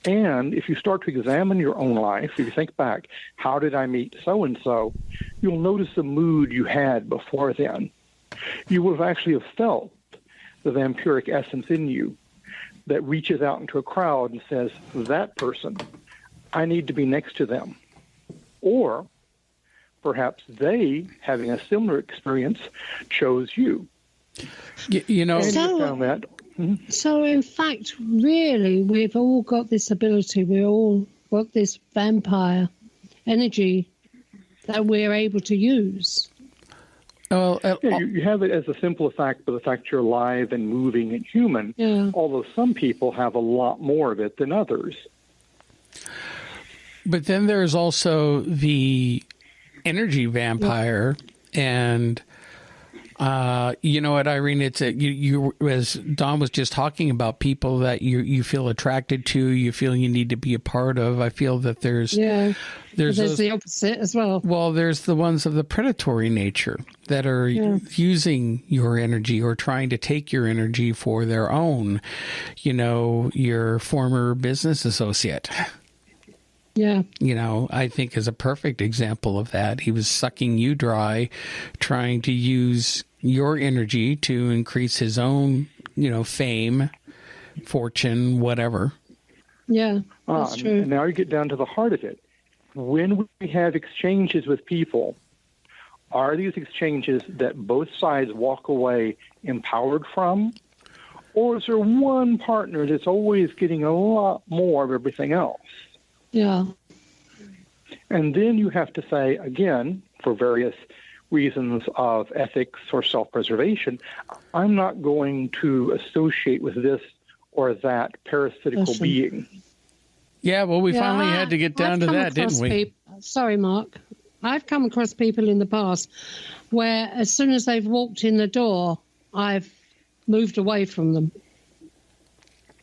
And if you start to examine your own life, if you think back, how did I meet so-and-so, you'll notice the mood you had before then. You will actually have felt the vampiric essence in you that reaches out into a crowd and says, that person, I need to be next to them. Or perhaps they, having a similar experience, chose you. So in fact, really, we've all got this ability. We all got this vampire energy that we're able to use. Well, you have it as a simple fact, but the fact you're alive and moving and human, although some people have a lot more of it than others. But then there's also the energy vampire, and you know what, Irene? It's you as Don was just talking about, people that you feel attracted to, you feel you need to be a part of. I feel that there's the opposite as well. Well, there's the ones of the predatory nature that are using your energy or trying to take your energy for their own. Your former business associate. Yeah. I think is a perfect example of that. He was sucking you dry, trying to use your energy to increase his own, fame, fortune, whatever. Yeah, that's true. And now you get down to the heart of it. When we have exchanges with people, are these exchanges that both sides walk away empowered from? Or is there one partner that's always getting a lot more of everything else? Yeah. And then you have to say, again, for various reasons of ethics or self-preservation, I'm not going to associate with this or that parasitical being. Yeah, well, we finally had to get down to that, didn't we? Sorry, Mark. I've come across people in the past where as soon as they've walked in the door, I've moved away from them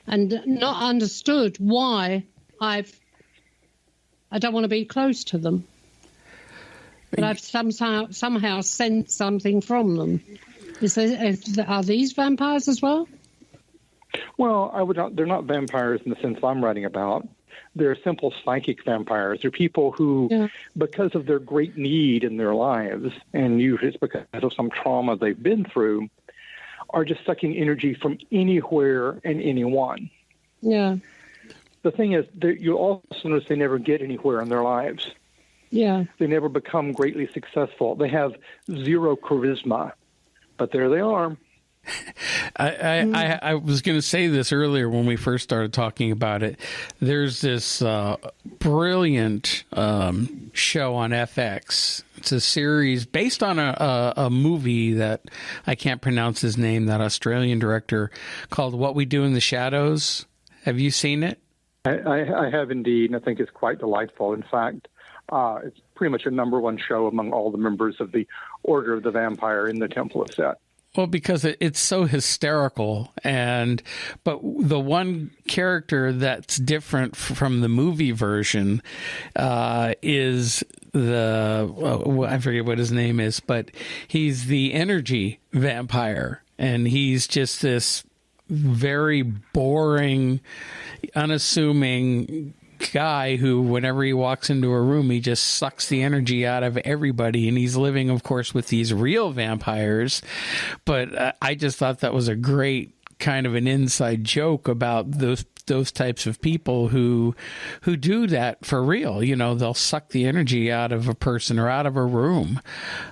and not understood why I don't want to be close to them. But I've somehow sensed something from them. Are these vampires as well? Well, they're not vampires in the sense I'm writing about. They're simple psychic vampires. They're people who, because of their great need in their lives, and usually it's because of some trauma they've been through, are just sucking energy from anywhere and anyone. Yeah. The thing is, you also notice they never get anywhere in their lives. Yeah. They never become greatly successful. They have zero charisma, but there they are. I was going to say this earlier when we first started talking about it. There's this brilliant show on FX. It's a series based on a movie that I can't pronounce his name, that Australian director, called What We Do in the Shadows. Have you seen it? I have indeed, and I think it's quite delightful. In fact, it's pretty much a number one show among all the members of the Order of the Vampire in the Temple of Set. Well, because it's so hysterical, but the one character that's different from the movie version is I forget what his name is, but he's the energy vampire, and he's just this very boring, unassuming guy who, whenever he walks into a room, he just sucks the energy out of everybody. And he's living, of course, with these real vampires. But I just thought that was a great kind of an inside joke about those types of people who do that for real. They'll suck the energy out of a person or out of a room.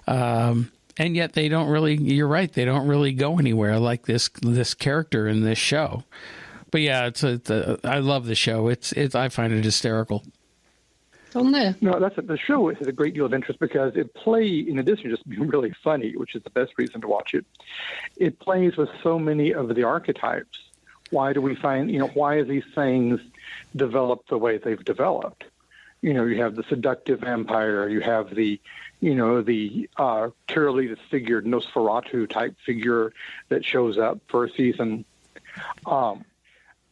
And yet they don't really, you're right, they don't really go anywhere like this character in this show. But yeah, I love the show. I find it hysterical. It's on there. No, the show has a great deal of interest because it plays, in addition to just being really funny, which is the best reason to watch it, it plays with so many of the archetypes. Why do we find, why these things develop the way they've developed? You have the seductive vampire, you have the terribly disfigured Nosferatu type figure that shows up for a season.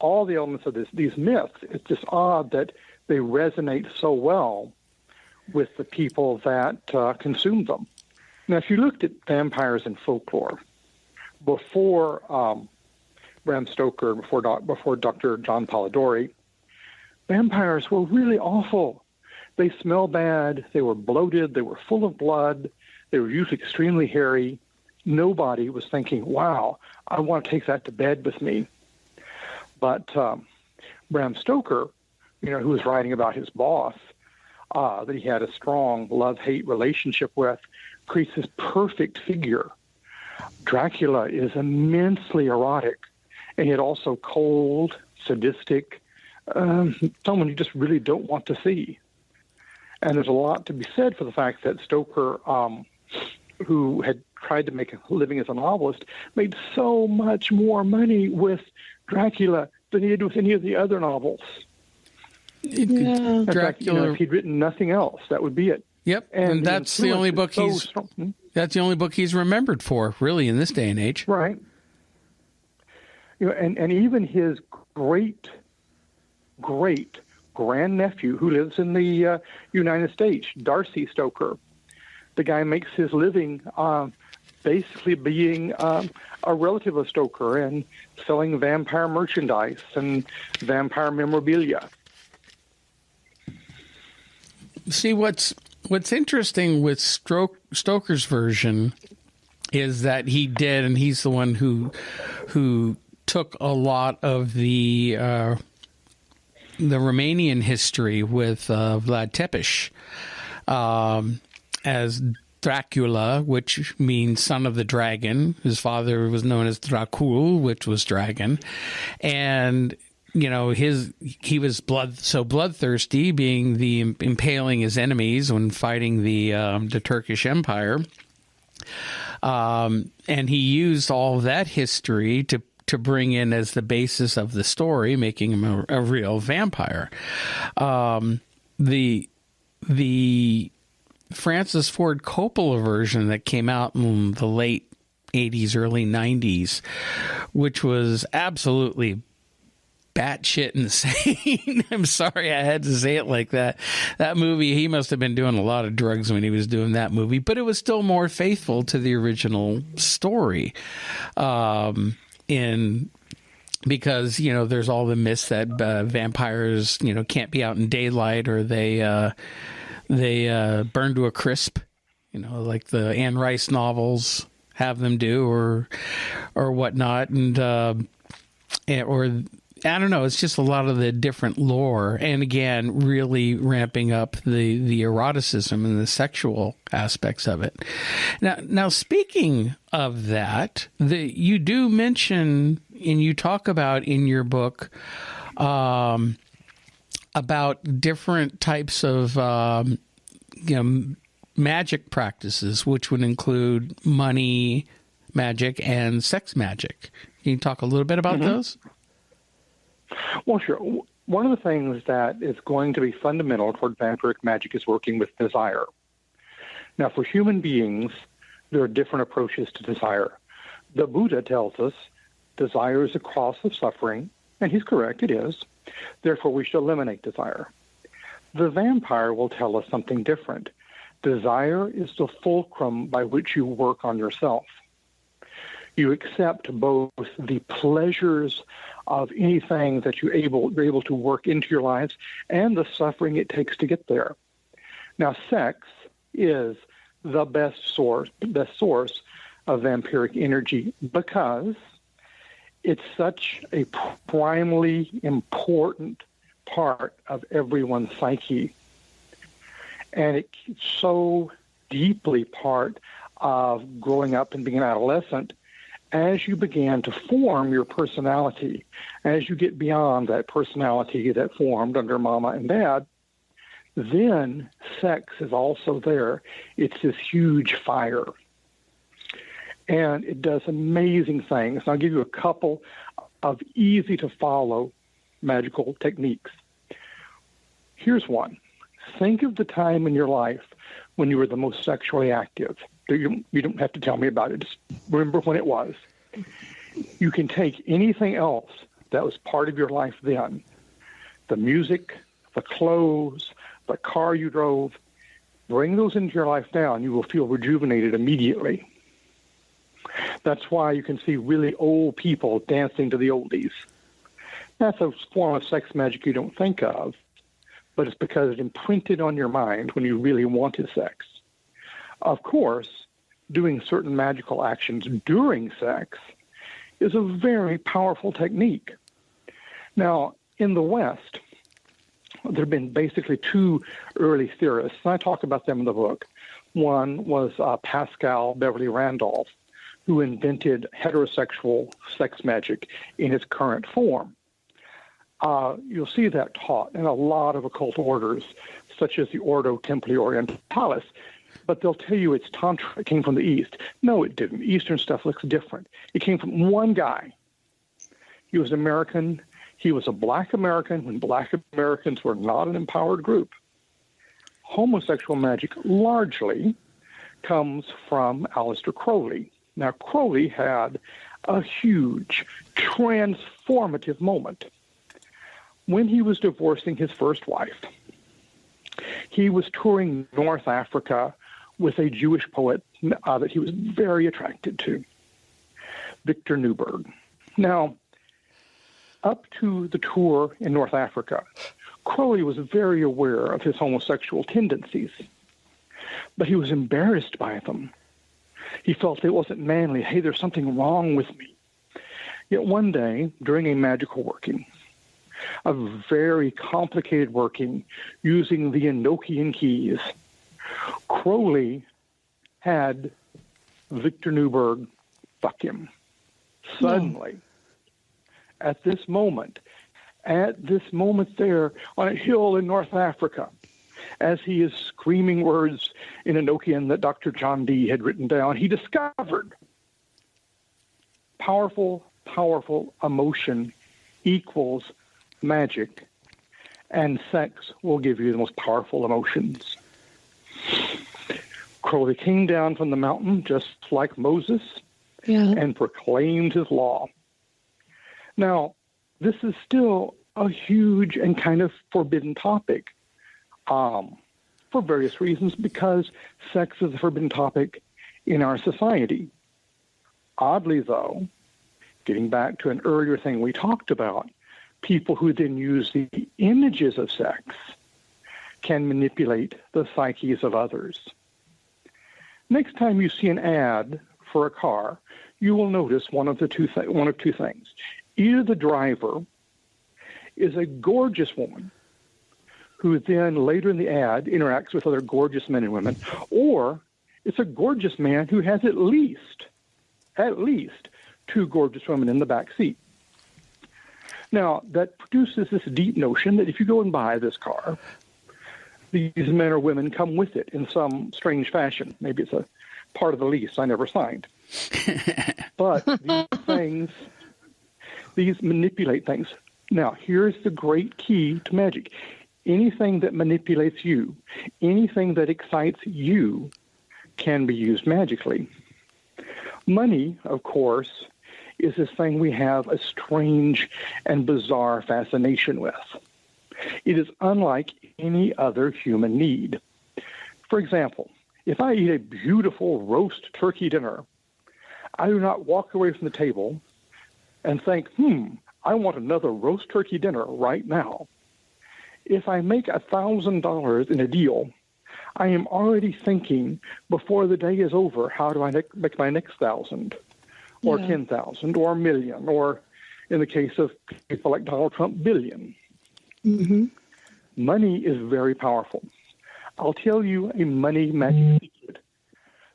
All the elements of these myths, it's just odd that they resonate so well with the people that consume them. Now, if you looked at vampires in folklore, before Bram Stoker, before Dr. John Polidori, vampires were really awful. They smell bad, they were bloated, they were full of blood, they were usually extremely hairy. Nobody was thinking, wow, I want to take that to bed with me. But Bram Stoker, who was writing about his boss, that he had a strong love-hate relationship with, creates this perfect figure. Dracula is immensely erotic, and yet also cold, sadistic, someone you just really don't want to see. And there's a lot to be said for the fact that Stoker, who had tried to make a living as a novelist, made so much more money with Dracula than he did with any of the other novels. Yeah. Dracula. If he'd written nothing else, that would be it. Yep, and that's the only book that's the only book he's remembered for, really, in this day and age. Right. And even his great grandnephew, who lives in the United States, Darcy Stoker, the guy makes his living basically being a relative of Stoker and selling vampire merchandise and vampire memorabilia. See, what's interesting with Stoker's version is that he did, and he's the one who took a lot of the Romanian history with Vlad Tepes as Dracula, which means son of the dragon. His father was known as Dracul, which was dragon, and he was bloodthirsty, being the impaling his enemies when fighting the Turkish Empire, and he used all of that history to bring in as the basis of the story, making him a real vampire. The Francis Ford Coppola version that came out in the late 80s, early 90s, which was absolutely batshit insane. I'm sorry I had to say it like that. That movie, he must have been doing a lot of drugs when he was doing that movie, but it was still more faithful to the original story. Because there's all the myths that vampires can't be out in daylight, or they burn to a crisp, like the Anne Rice novels have them do, or whatnot, or I don't know. It's just a lot of the different lore, and again, really ramping up the eroticism and the sexual aspects of it. Now, speaking of that, you do mention, and you talk about in your book, about different types of magic practices, which would include money magic and sex magic. Can you talk a little bit about those? Well, sure. One of the things that is going to be fundamental toward vampiric magic is working with desire. Now, for human beings, there are different approaches to desire. The Buddha tells us desire is a cause of suffering, and he's correct, it is. Therefore, we should eliminate desire. The vampire will tell us something different. Desire is the fulcrum by which you work on yourself. You accept both the pleasures of anything that you're able to work into your lives and the suffering it takes to get there. Now, sex is the best source of vampiric energy because it's such a primally important part of everyone's psyche. And it's so deeply part of growing up and being an adolescent. As you began to form your personality, as you get beyond that personality that formed under mama and dad, then sex is also there. It's this huge fire. And it does amazing things. And I'll give you a couple of easy-to-follow magical techniques. Here's one. Think of the time in your life when you were the most sexually active. You don't have to tell me about it. Just remember when it was. You can take anything else that was part of your life then, the music, the clothes, the car you drove, bring those into your life now, and you will feel rejuvenated immediately. That's why you can see really old people dancing to the oldies. That's a form of sex magic you don't think of, but it's because it imprinted on your mind when you really wanted sex. Of course, doing certain magical actions during sex is a very powerful technique. Now, in the West, there have been basically two early theorists, and I talk about them in the book. One was Pascal Beverly Randolph, who invented heterosexual sex magic in its current form. You'll see that taught in a lot of occult orders, such as the Ordo Templi Orientalis, but they'll tell you it's Tantra. It came from the East. No, it didn't. Eastern stuff looks different. It came from one guy. He was American. He was a black American when black Americans were not an empowered group. Homosexual magic largely comes from Aleister Crowley. Now, Crowley had a huge transformative moment. When he was divorcing his first wife, he was touring North Africa with a Jewish poet that he was very attracted to, Victor Newberg. Now, up to the tour in North Africa, Crowley was very aware of his homosexual tendencies, but he was embarrassed by them. He felt it wasn't manly. Hey, there's something wrong with me. Yet one day, during a magical working, a very complicated working using the Enochian keys, Crowley had Victor Newberg fuck him. Suddenly, at this moment there on a hill in North Africa, as he is screaming words in Enochian that Dr. John Dee had written down, he discovered powerful emotion equals magic, and sex will give you the most powerful emotions. Crowley came down from the mountain just like Moses and proclaimed his law. Now, this is still a huge and kind of forbidden topic for various reasons, because sex is a forbidden topic in our society. Oddly, though, getting back to an earlier thing we talked about, people who then use the images of sex can manipulate the psyches of others. Next time you see an ad for a car, you will notice one of two things. Either the driver is a gorgeous woman who then later in the ad interacts with other gorgeous men and women, or it's a gorgeous man who has at least two gorgeous women in the back seat. Now, that produces this deep notion that if you go and buy this car, these men or women come with it in some strange fashion. Maybe it's a part of the lease I never signed. But these manipulate things. Now, here's the great key to magic. Anything that manipulates you, anything that excites you, can be used magically. Money, of course, is this thing we have a strange and bizarre fascination with. It is unlike any other human need. For example, if I eat a beautiful roast turkey dinner, I do not walk away from the table and think, I want another roast turkey dinner right now. If I make $1,000 in a deal, I am already thinking before the day is over, how do I make my next 1,000 or 10,000 or 1,000,000, or in the case of people like Donald Trump, billion. Mm-hmm. Money is very powerful. I'll tell you a money magic secret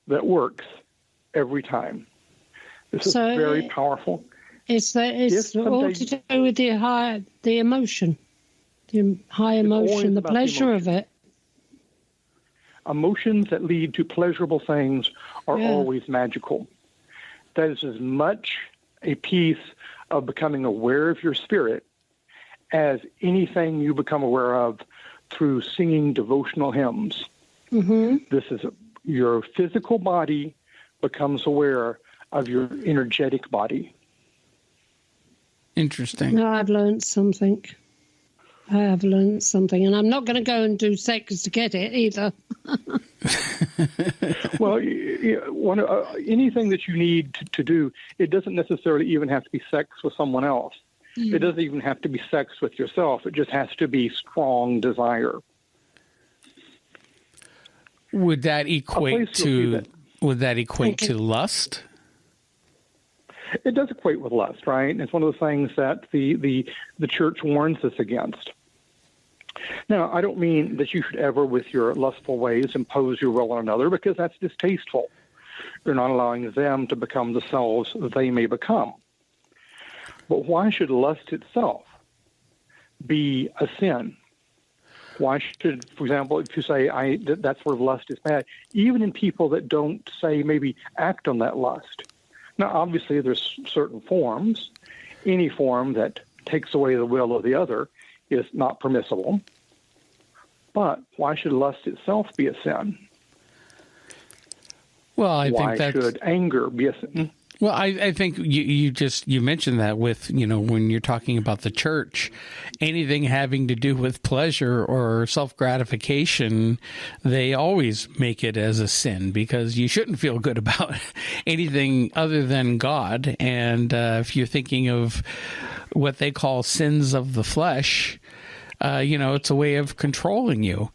that works every time. This is very powerful. It's all to do with the emotion, the high emotion, the pleasure of it. Emotions that lead to pleasurable things are always magical. That is as much a piece of becoming aware of your spirit as anything you become aware of through singing devotional hymns. Mm-hmm. This is your physical body becomes aware of your energetic body. Interesting. No, I've learned something. And I'm not going to go and do sex to get it either. Well, anything that you need to do, it doesn't necessarily even have to be sex with someone else. It doesn't even have to be sex with yourself. It just has to be strong desire. Would that equate to lust? It does equate with lust, right? And it's one of the things that the church warns us against. Now, I don't mean that you should ever, with your lustful ways, impose your will on another, because that's distasteful. You're not allowing them to become the selves they may become. But why should lust itself be a sin? Why should, for example, if you say that sort of lust is bad, even in people that don't say maybe act on that lust? Now, obviously, there's certain forms. Any form that takes away the will of the other is not permissible. But why should lust itself be a sin? Well, why should anger be a sin? Well, I think you mentioned that with, when you're talking about the church, anything having to do with pleasure or self-gratification, they always make it as a sin, because you shouldn't feel good about anything other than God. And if you're thinking of what they call sins of the flesh, it's a way of controlling you,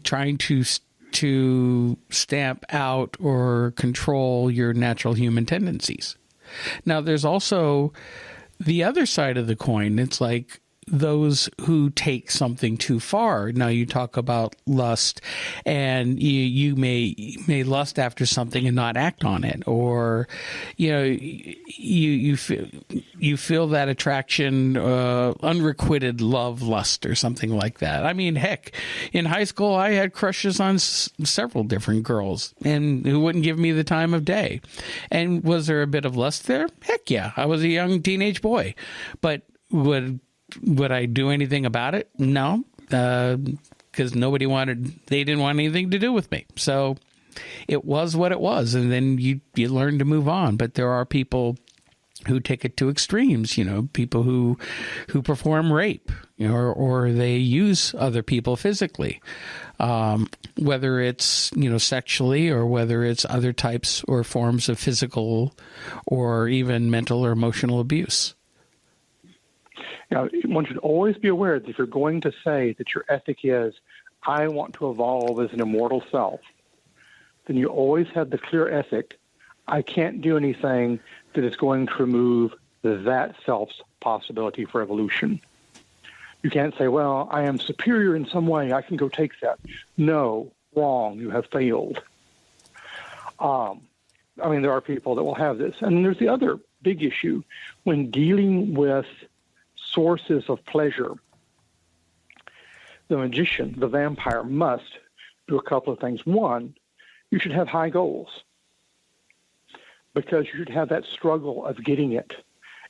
trying to stamp out or control your natural human tendencies. Now, there's also the other side of the coin. It's like those who take something too far. Now, you talk about lust, and you may lust after something and not act on it, or you feel that attraction, unrequited love, lust, or something like that. I mean, heck, in high school, I had crushes on several different girls, and who wouldn't give me the time of day. And was there a bit of lust there? Heck yeah, I was a young teenage boy, but would I do anything about it? No, because they didn't want anything to do with me. So it was what it was. And then you learn to move on. But there are people who take it to extremes, people who perform rape, or they use other people physically, whether it's, sexually, or whether it's other types or forms of physical or even mental or emotional abuse. Now, one should always be aware that if you're going to say that your ethic is, I want to evolve as an immortal self, then you always have the clear ethic, I can't do anything that is going to remove that self's possibility for evolution. You can't say, well, I am superior in some way, I can go take that. No, wrong, you have failed. There are people that will have this. And there's the other big issue when dealing with sources of pleasure. The magician, the vampire, must do a couple of things. One, you should have high goals, because you should have that struggle of getting it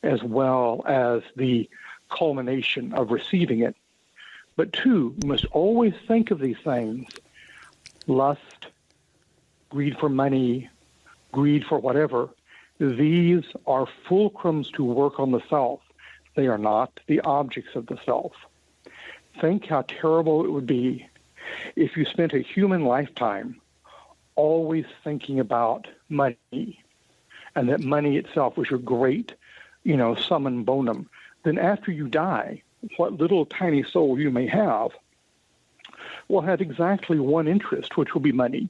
as well as the culmination of receiving it. But two, you must always think of these things: lust, greed for money, greed for whatever. These are fulcrums to work on the self. They are not the objects of the self. Think how terrible it would be if you spent a human lifetime always thinking about money, and that money itself was your great, summum bonum. Then after you die, what little tiny soul you may have will have exactly one interest, which will be money.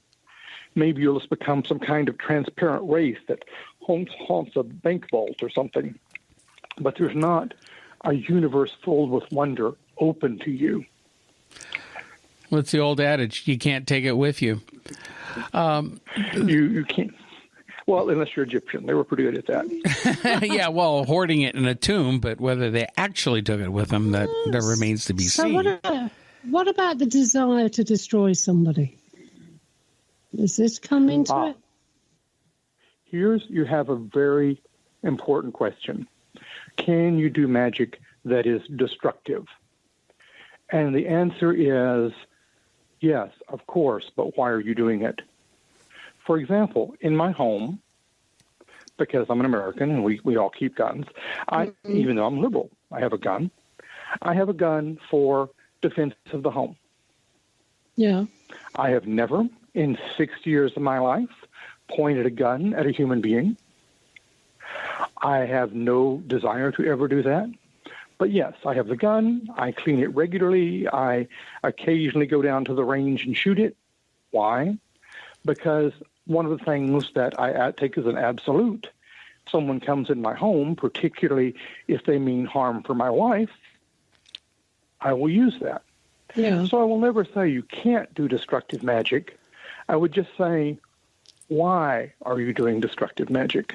Maybe you'll just become some kind of transparent wraith that haunts a bank vault or something. But there's not a universe filled with wonder open to you. What's the old adage? You can't take it with you. You can't. Well, unless you're Egyptian. They were pretty good at that. Yeah, well, hoarding it in a tomb, but whether they actually took it with them, that remains to be seen. What about the desire to destroy somebody? Does this come into it? You have a very important question. Can you do magic that is destructive? And the answer is yes, of course, but why are you doing it? For example, in my home, because I'm an American and we all keep guns, even though I'm liberal, I have a gun. I have a gun for defense of the home. Yeah. I have never, in 60 years of my life, pointed a gun at a human being. I have no desire to ever do that. But yes, I have the gun. I clean it regularly. I occasionally go down to the range and shoot it. Why? Because one of the things that I take as an absolute, someone comes in my home, particularly if they mean harm for my wife, I will use that. Yeah. So I will never say you can't do destructive magic. I would just say, why are you doing destructive magic?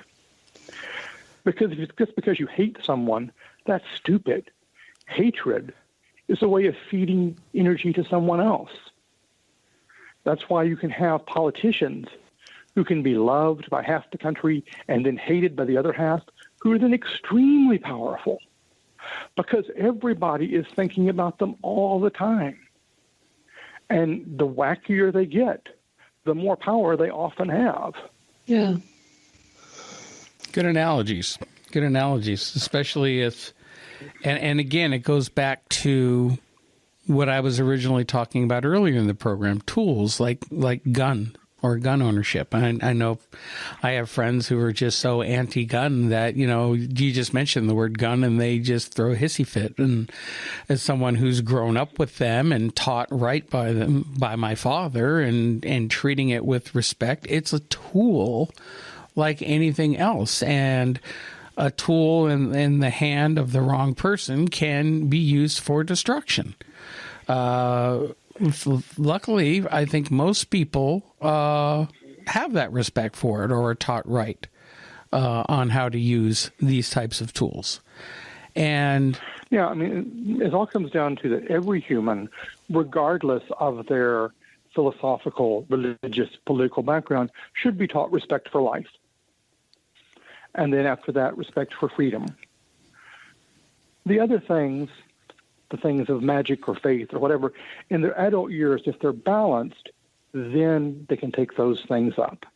Because if it's just because you hate someone, that's stupid. Hatred is a way of feeding energy to someone else. That's why you can have politicians who can be loved by half the country and then hated by the other half, who are then extremely powerful, because everybody is thinking about them all the time. And the wackier they get, the more power they often have. Yeah. Good analogies, especially if, and again, it goes back to what I was originally talking about earlier in the program, tools like gun, or gun ownership. I know I have friends who are just so anti-gun that, you just mentioned the word gun and they just throw a hissy fit. And as someone who's grown up with them and taught right by them, by my father, and treating it with respect, it's a tool like anything else. And a tool in the hand of the wrong person can be used for destruction. Luckily, I think most people have that respect for it or are taught right on how to use these types of tools. And yeah, I mean, it all comes down to that every human, regardless of their philosophical, religious, political background, should be taught respect for life. And then after that, respect for freedom. The other things, the things of magic or faith or whatever, in their adult years, if they're balanced, then they can take those things up.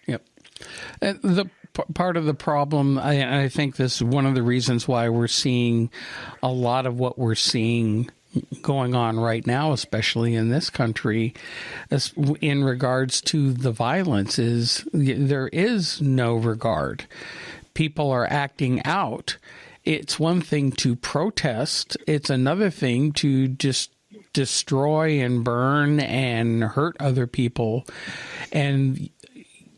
Yep. The part of the problem, I think this is one of the reasons why we're seeing a lot of what we're seeing going on right now, especially in this country, in regards to the violence, is there is no regard. People are acting out. It's one thing to protest. It's another thing to just destroy and burn and hurt other people and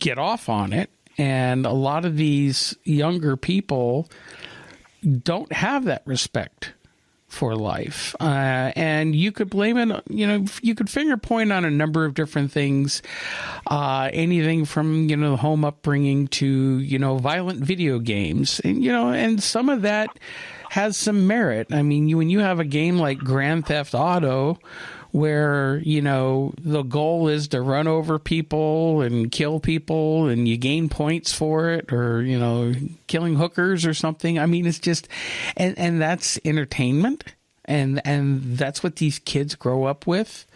get off on it. And a lot of these younger people don't have that respect for life. And you could blame it, you could finger point on a number of different things, anything from, the home upbringing to, violent video games. And, and some of that has some merit. I mean, when you have a game like Grand Theft Auto, where, the goal is to run over people and kill people and you gain points for it, or, killing hookers or something. I mean, it's just, and that's entertainment, and that's what these kids grow up with.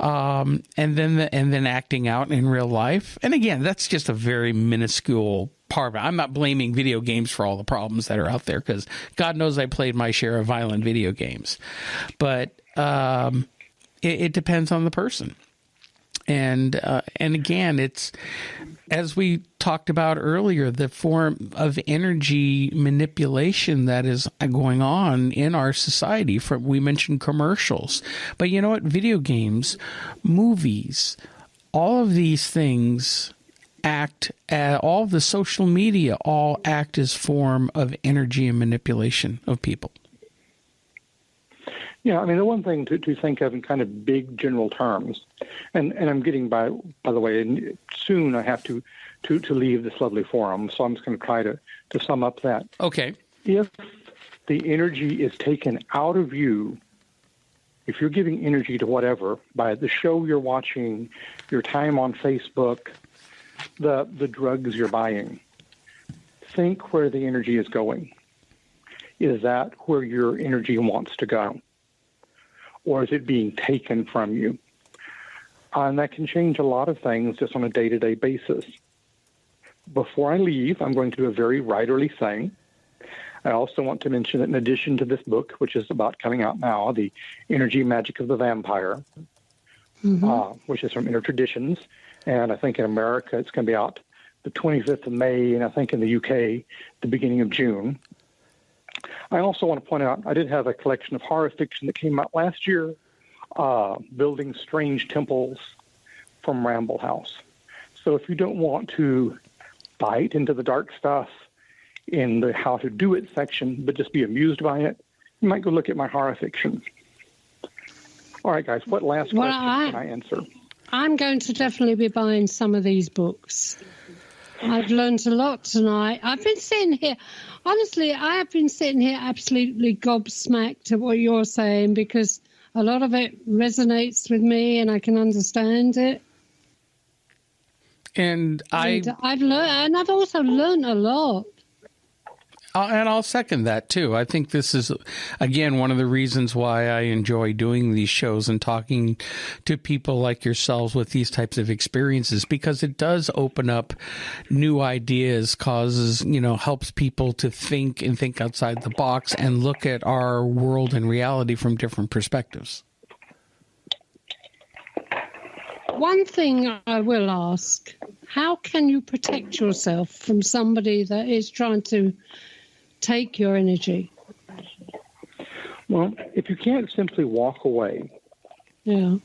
And then acting out in real life. And again, that's just a very minuscule part of it. I'm not blaming video games for all the problems that are out there, because God knows I played my share of violent video games. But, it depends on the person. And again, it's, as we talked about earlier, the form of energy manipulation that is going on in our society. We mentioned commercials, but you know what? Video games, movies, all of these things all the social media all act as form of energy and manipulation of people. Yeah, I mean, the one thing to think of in kind of big general terms, and I'm getting by the way, and soon I have to leave this lovely forum, so I'm just going to try to sum up that. Okay. If the energy is taken out of you, if you're giving energy to whatever, by the show you're watching, your time on Facebook, the drugs you're buying, think where the energy is going. Is that where your energy wants to go? Or is it being taken from you? And that can change a lot of things just on a day-to-day basis. Before I leave, I'm going to do a very writerly thing. I also want to mention that in addition to this book, which is about coming out now, The Energy Magick of the Vampyre, which is from Inner Traditions, and I think in America it's going to be out the 25th of May, and I think in the UK, the beginning of June. I also want to point out, I did have a collection of horror fiction that came out last year, Building Strange Temples from Ramble House. So if you don't want to bite into the dark stuff in the how to do it section, but just be amused by it, you might go look at my horror fiction. All right, guys, what last question can I answer? I'm going to definitely be buying some of these books. I've learned a lot tonight. I've been sitting here, honestly, I have been sitting here absolutely gobsmacked at what you're saying, because a lot of it resonates with me and I can understand it. And I've learned, and I've also learned a lot. And I'll second that, too. I think this is, again, one of the reasons why I enjoy doing these shows and talking to people like yourselves with these types of experiences, because it does open up new ideas, helps people to think and think outside the box and look at our world and reality from different perspectives. one thing I will ask, how can you protect yourself from somebody that is trying to take your energy? Well, if you can't simply walk away, Yeah.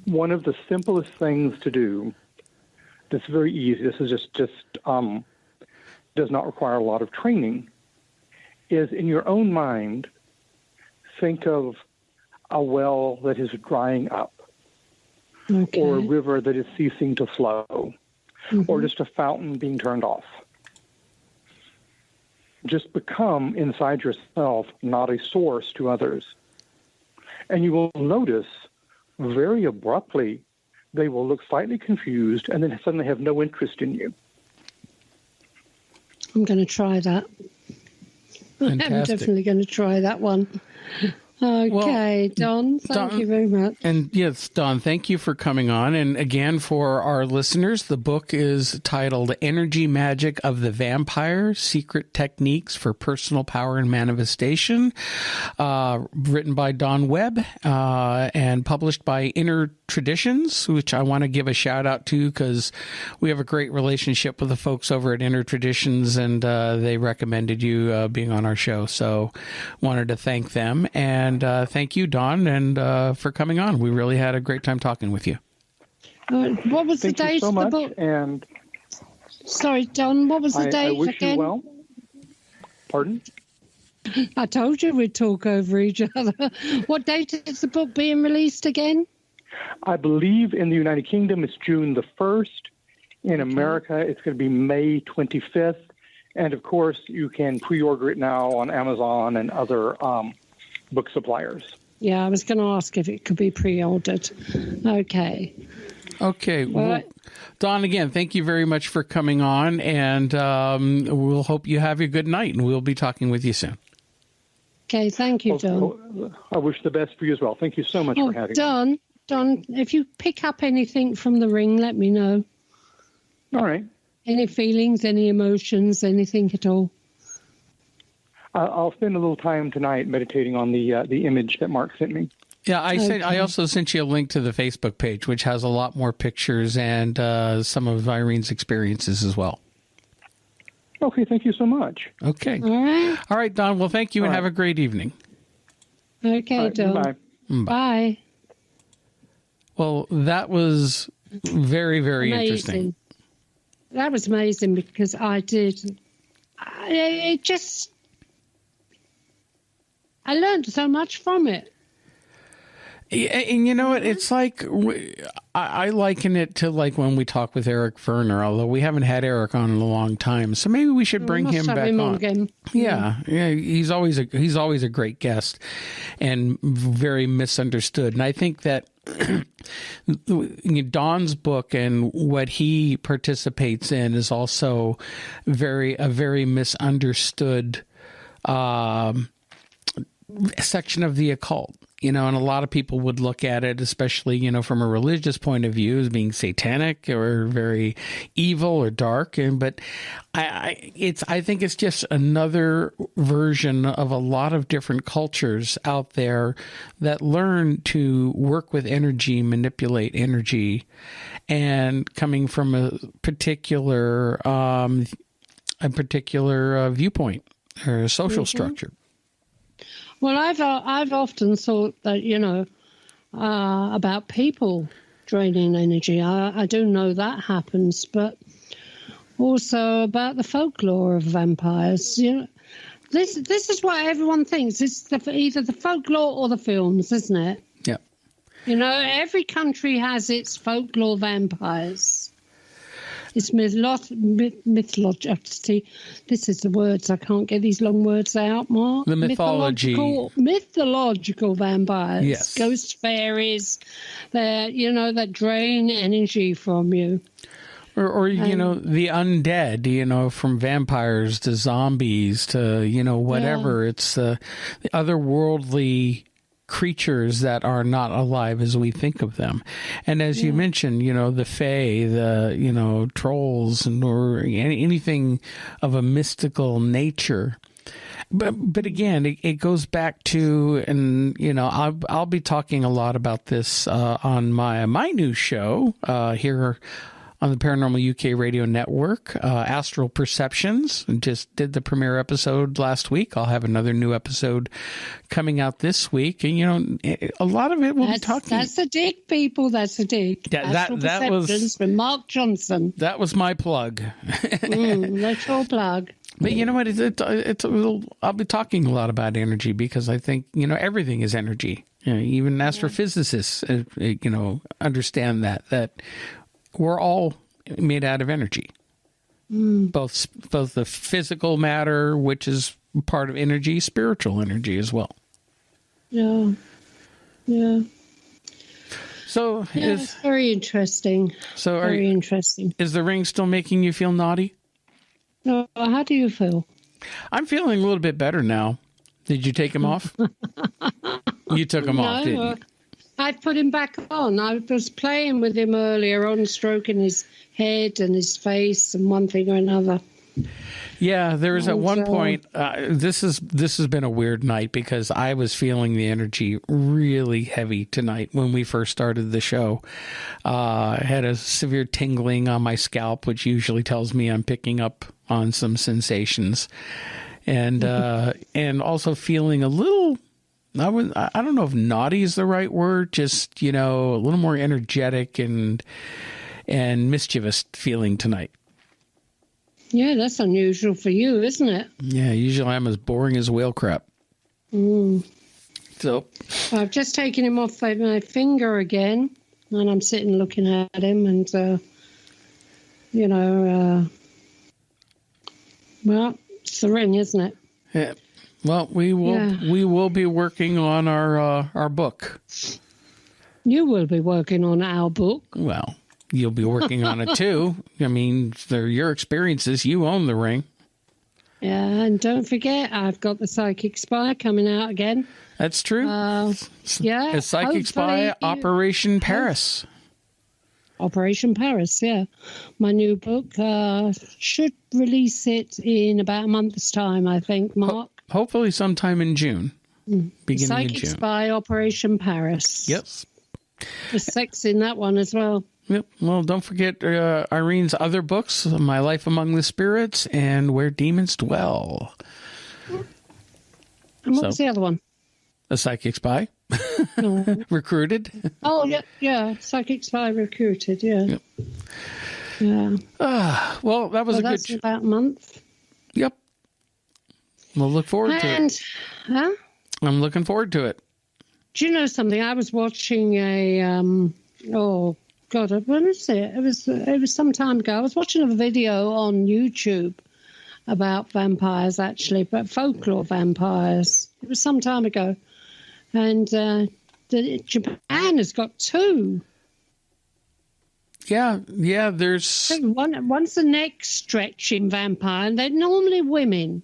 one of the simplest things to do, that's very easy, this is just does not require a lot of training, is in your own mind, think of a well that is drying up, Okay. or a river that is ceasing to flow, or just a fountain being turned off. Just become inside yourself not a source to others. And you will notice very abruptly they will look slightly confused and then suddenly have no interest in you. I'm going to try that. I'm Fantastic. definitely going to try that one. Okay, Don, thank you very much. And yes, Don, thank you for coming on. And again, for our listeners, the book is titled Energy Magick of the Vampyre, Secret Techniques for Personal Power and Manifestation, written by Don Webb and published by Inner Traditions, which I want to give a shout out to because we have a great relationship with the folks over at Inner Traditions, and they recommended you being on our show. So wanted to thank them. And thank you, Don, and for coming on. We really had a great time talking with you. What was Thank the you date so of the much, book? and Sorry, Don, what was the I date wish again? you well. Pardon? I told you we'd talk over each other. What date is the book being released again? I believe in the United Kingdom it's June the 1st. In America, it's going to be May 25th. And, of course, you can pre-order it now on Amazon and other book suppliers. Yeah, I was going to ask if it could be pre-ordered. Okay. Okay. Well, Don, again, thank you very much for coming on, and we'll hope you have a good night, and we'll be talking with you soon. Okay, thank you, Don. I wish the best for you as well. Thank you so much for having me. Don, if you pick up anything from the ring, let me know. All right. Any feelings, any emotions, anything at all? I'll spend a little time tonight meditating on the image that Mark sent me. Yeah, I also sent you a link to the Facebook page, which has a lot more pictures and some of Irene's experiences as well. Okay, thank you so much. Okay. All right, Don. Well, thank you, and have a great evening. Okay, Don. Bye. Bye. Well, that was very, very Amazing. Interesting. That was amazing because I learned so much from it. And you know what? It's like I liken it to like when we talk with Eric Verner, although we haven't had Eric on in a long time. So maybe we should bring him back on. Again. Yeah, he's always a great guest and very misunderstood. And I think that Don's book and what he participates in is also a very misunderstood section of the occult. And a lot of people would look at it, especially, from a religious point of view, as being satanic or very evil or dark. But I think it's just another version of a lot of different cultures out there that learn to work with energy, manipulate energy, and coming from a particular viewpoint or social structure. Well, I've often thought that, about people draining energy. I do know that happens, but also about the folklore of vampires. This is what everyone thinks. It's either the folklore or the films, isn't it? Yeah. Every country has its folklore vampires. It's mythology. This is the words. I can't get these long words out, Mark. The mythology. Mythological vampires. Yes. Ghost fairies that drain energy from you. Or the undead, from vampires to zombies to, whatever. Yeah. It's the otherworldly creatures that are not alive as we think of them. And as you mentioned, the fae, the, trolls, or anything of a mystical nature. But again, it goes back to, and I'll be talking a lot about this on my new show here on the Paranormal UK Radio Network, Astral Perceptions. Just did the premiere episode last week. I'll have another new episode coming out this week, and a lot of it will be talking. That's a dig, people. That's a dig. Astral Perceptions with Mark Johnson. That was my plug. That's your plug. But you know what? I'll be talking a lot about energy because I think, everything is energy. Even astrophysicists, understand that we're all made out of energy. Both the physical matter, which is part of energy, spiritual energy as well. Yeah. So it's very interesting. So very interesting. Is the ring still making you feel naughty? No, how do you feel? I'm feeling a little bit better now. Did you take him off? You took him off, didn't you? I put him back on. I was playing with him earlier on, stroking his head and his face and one thing or another. Yeah, there was at one point, this has been a weird night because I was feeling the energy really heavy tonight when we first started the show. I had a severe tingling on my scalp, which usually tells me I'm picking up on some sensations. And and also feeling a little, I don't know if naughty is the right word, just, a little more energetic and mischievous feeling tonight. Yeah, that's unusual for you, isn't it? Yeah, usually I'm as boring as whale crap. So I've just taken him off my finger again, and I'm sitting looking at him, and well, it's the ring, isn't it? Yeah. Well, we will be working on our book. You will be working on our book. Well, you'll be working on it too. I mean, they're your experiences. You own the ring. Yeah, and don't forget, I've got the Psychic Spy coming out again. That's true. Yeah. A Psychic Spy, Operation Paris. Operation Paris, yeah. My new book should release it in about a month's time, I think, Mark. Hopefully sometime in June. Beginning Psychic of June. Spy, Operation Paris. Yes. There's sex in that one as well. Yep. Well, don't forget Irene's other books, My Life Among the Spirits and Where Demons Dwell. And what was the other one? A Psychic Spy. No. Recruited. Oh, yeah. Psychic Spy Recruited, yeah. Yep. Yeah. Well, that was that's about a month. Yep. We'll look forward to it. Huh? I'm looking forward to it. Do you know something? I was watching when is it? It was some time ago. I was watching a video on YouTube about vampires, actually, but folklore vampires. It was some time ago. And Japan has got two. Yeah, there's... One's a neck-stretching vampire, and they're normally women.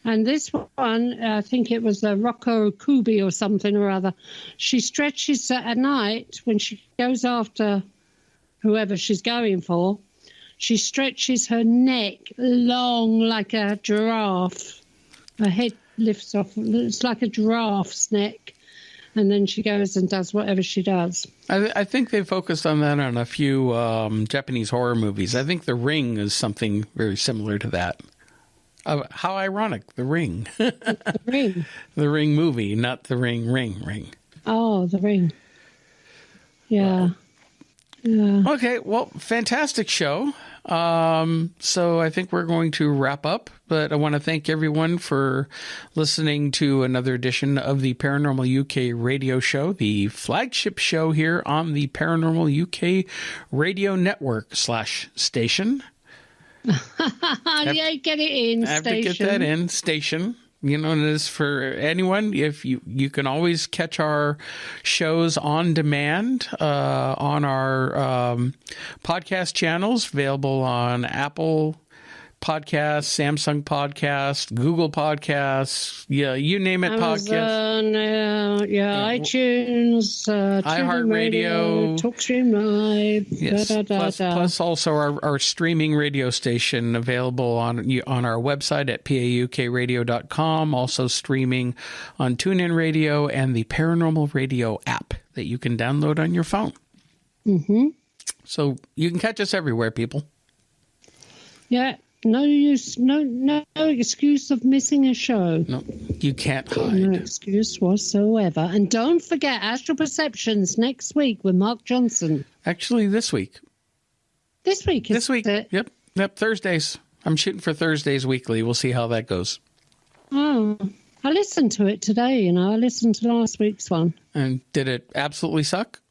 And this one, I think it was a Roko Kubi or something or other. She stretches at night when she goes after whoever she's going for. She stretches her neck long like a giraffe. Her head lifts off. It's like a giraffe's neck. And then she goes and does whatever she does. I think they focused on that on a few Japanese horror movies. I think The Ring is something very similar to that. How ironic, The Ring. The Ring. The Ring movie, not The Ring. Oh, The Ring. Yeah. Yeah. Okay, well, fantastic show. So I think we're going to wrap up, but I want to thank everyone for listening to another edition of the Paranormal UK radio show, the flagship show here on the Paranormal UK radio network /station. Yeah, get it in, I have station. to get that in, station. You know, and as for anyone, if you can always catch our shows on demand on our podcast channels, available on Apple Podcasts, Samsung Podcast, Google Podcasts, yeah, you name it, Amazon, iTunes, iHeartRadio, TalkStream Live, yes, plus also our streaming radio station available on our website at paukradio.com, also streaming on TuneIn Radio and the Paranormal Radio app that you can download on your phone. Mm-hmm. So you can catch us everywhere, people. Yeah, no excuse of missing a show. No, you can't hide. No excuse whatsoever. And don't forget Astral Perceptions next week with Mark Johnson. Actually, this week. This week. Yep. Thursdays. I'm shooting for Thursdays weekly. We'll see how that goes. Oh, I listened to it today. I listened to last week's one. And did it absolutely suck?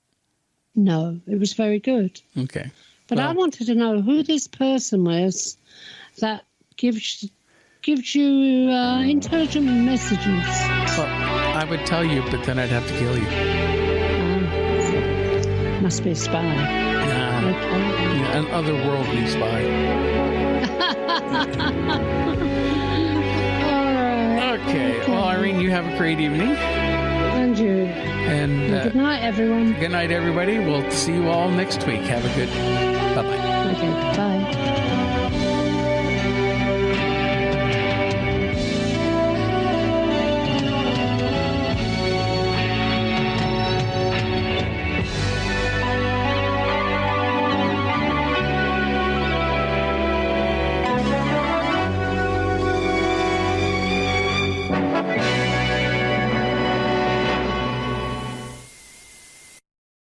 No, it was very good. Okay. But I wanted to know who this person was that gives you intelligent messages. Well, I would tell you, but then I'd have to kill you. Must be a spy. An otherworldly spy. All right. Okay. Well, Irene, you have a great evening. And you. And good night, everyone. Good night, everybody. We'll see you all next week. Have a good. Bye-bye. Okay. Bye.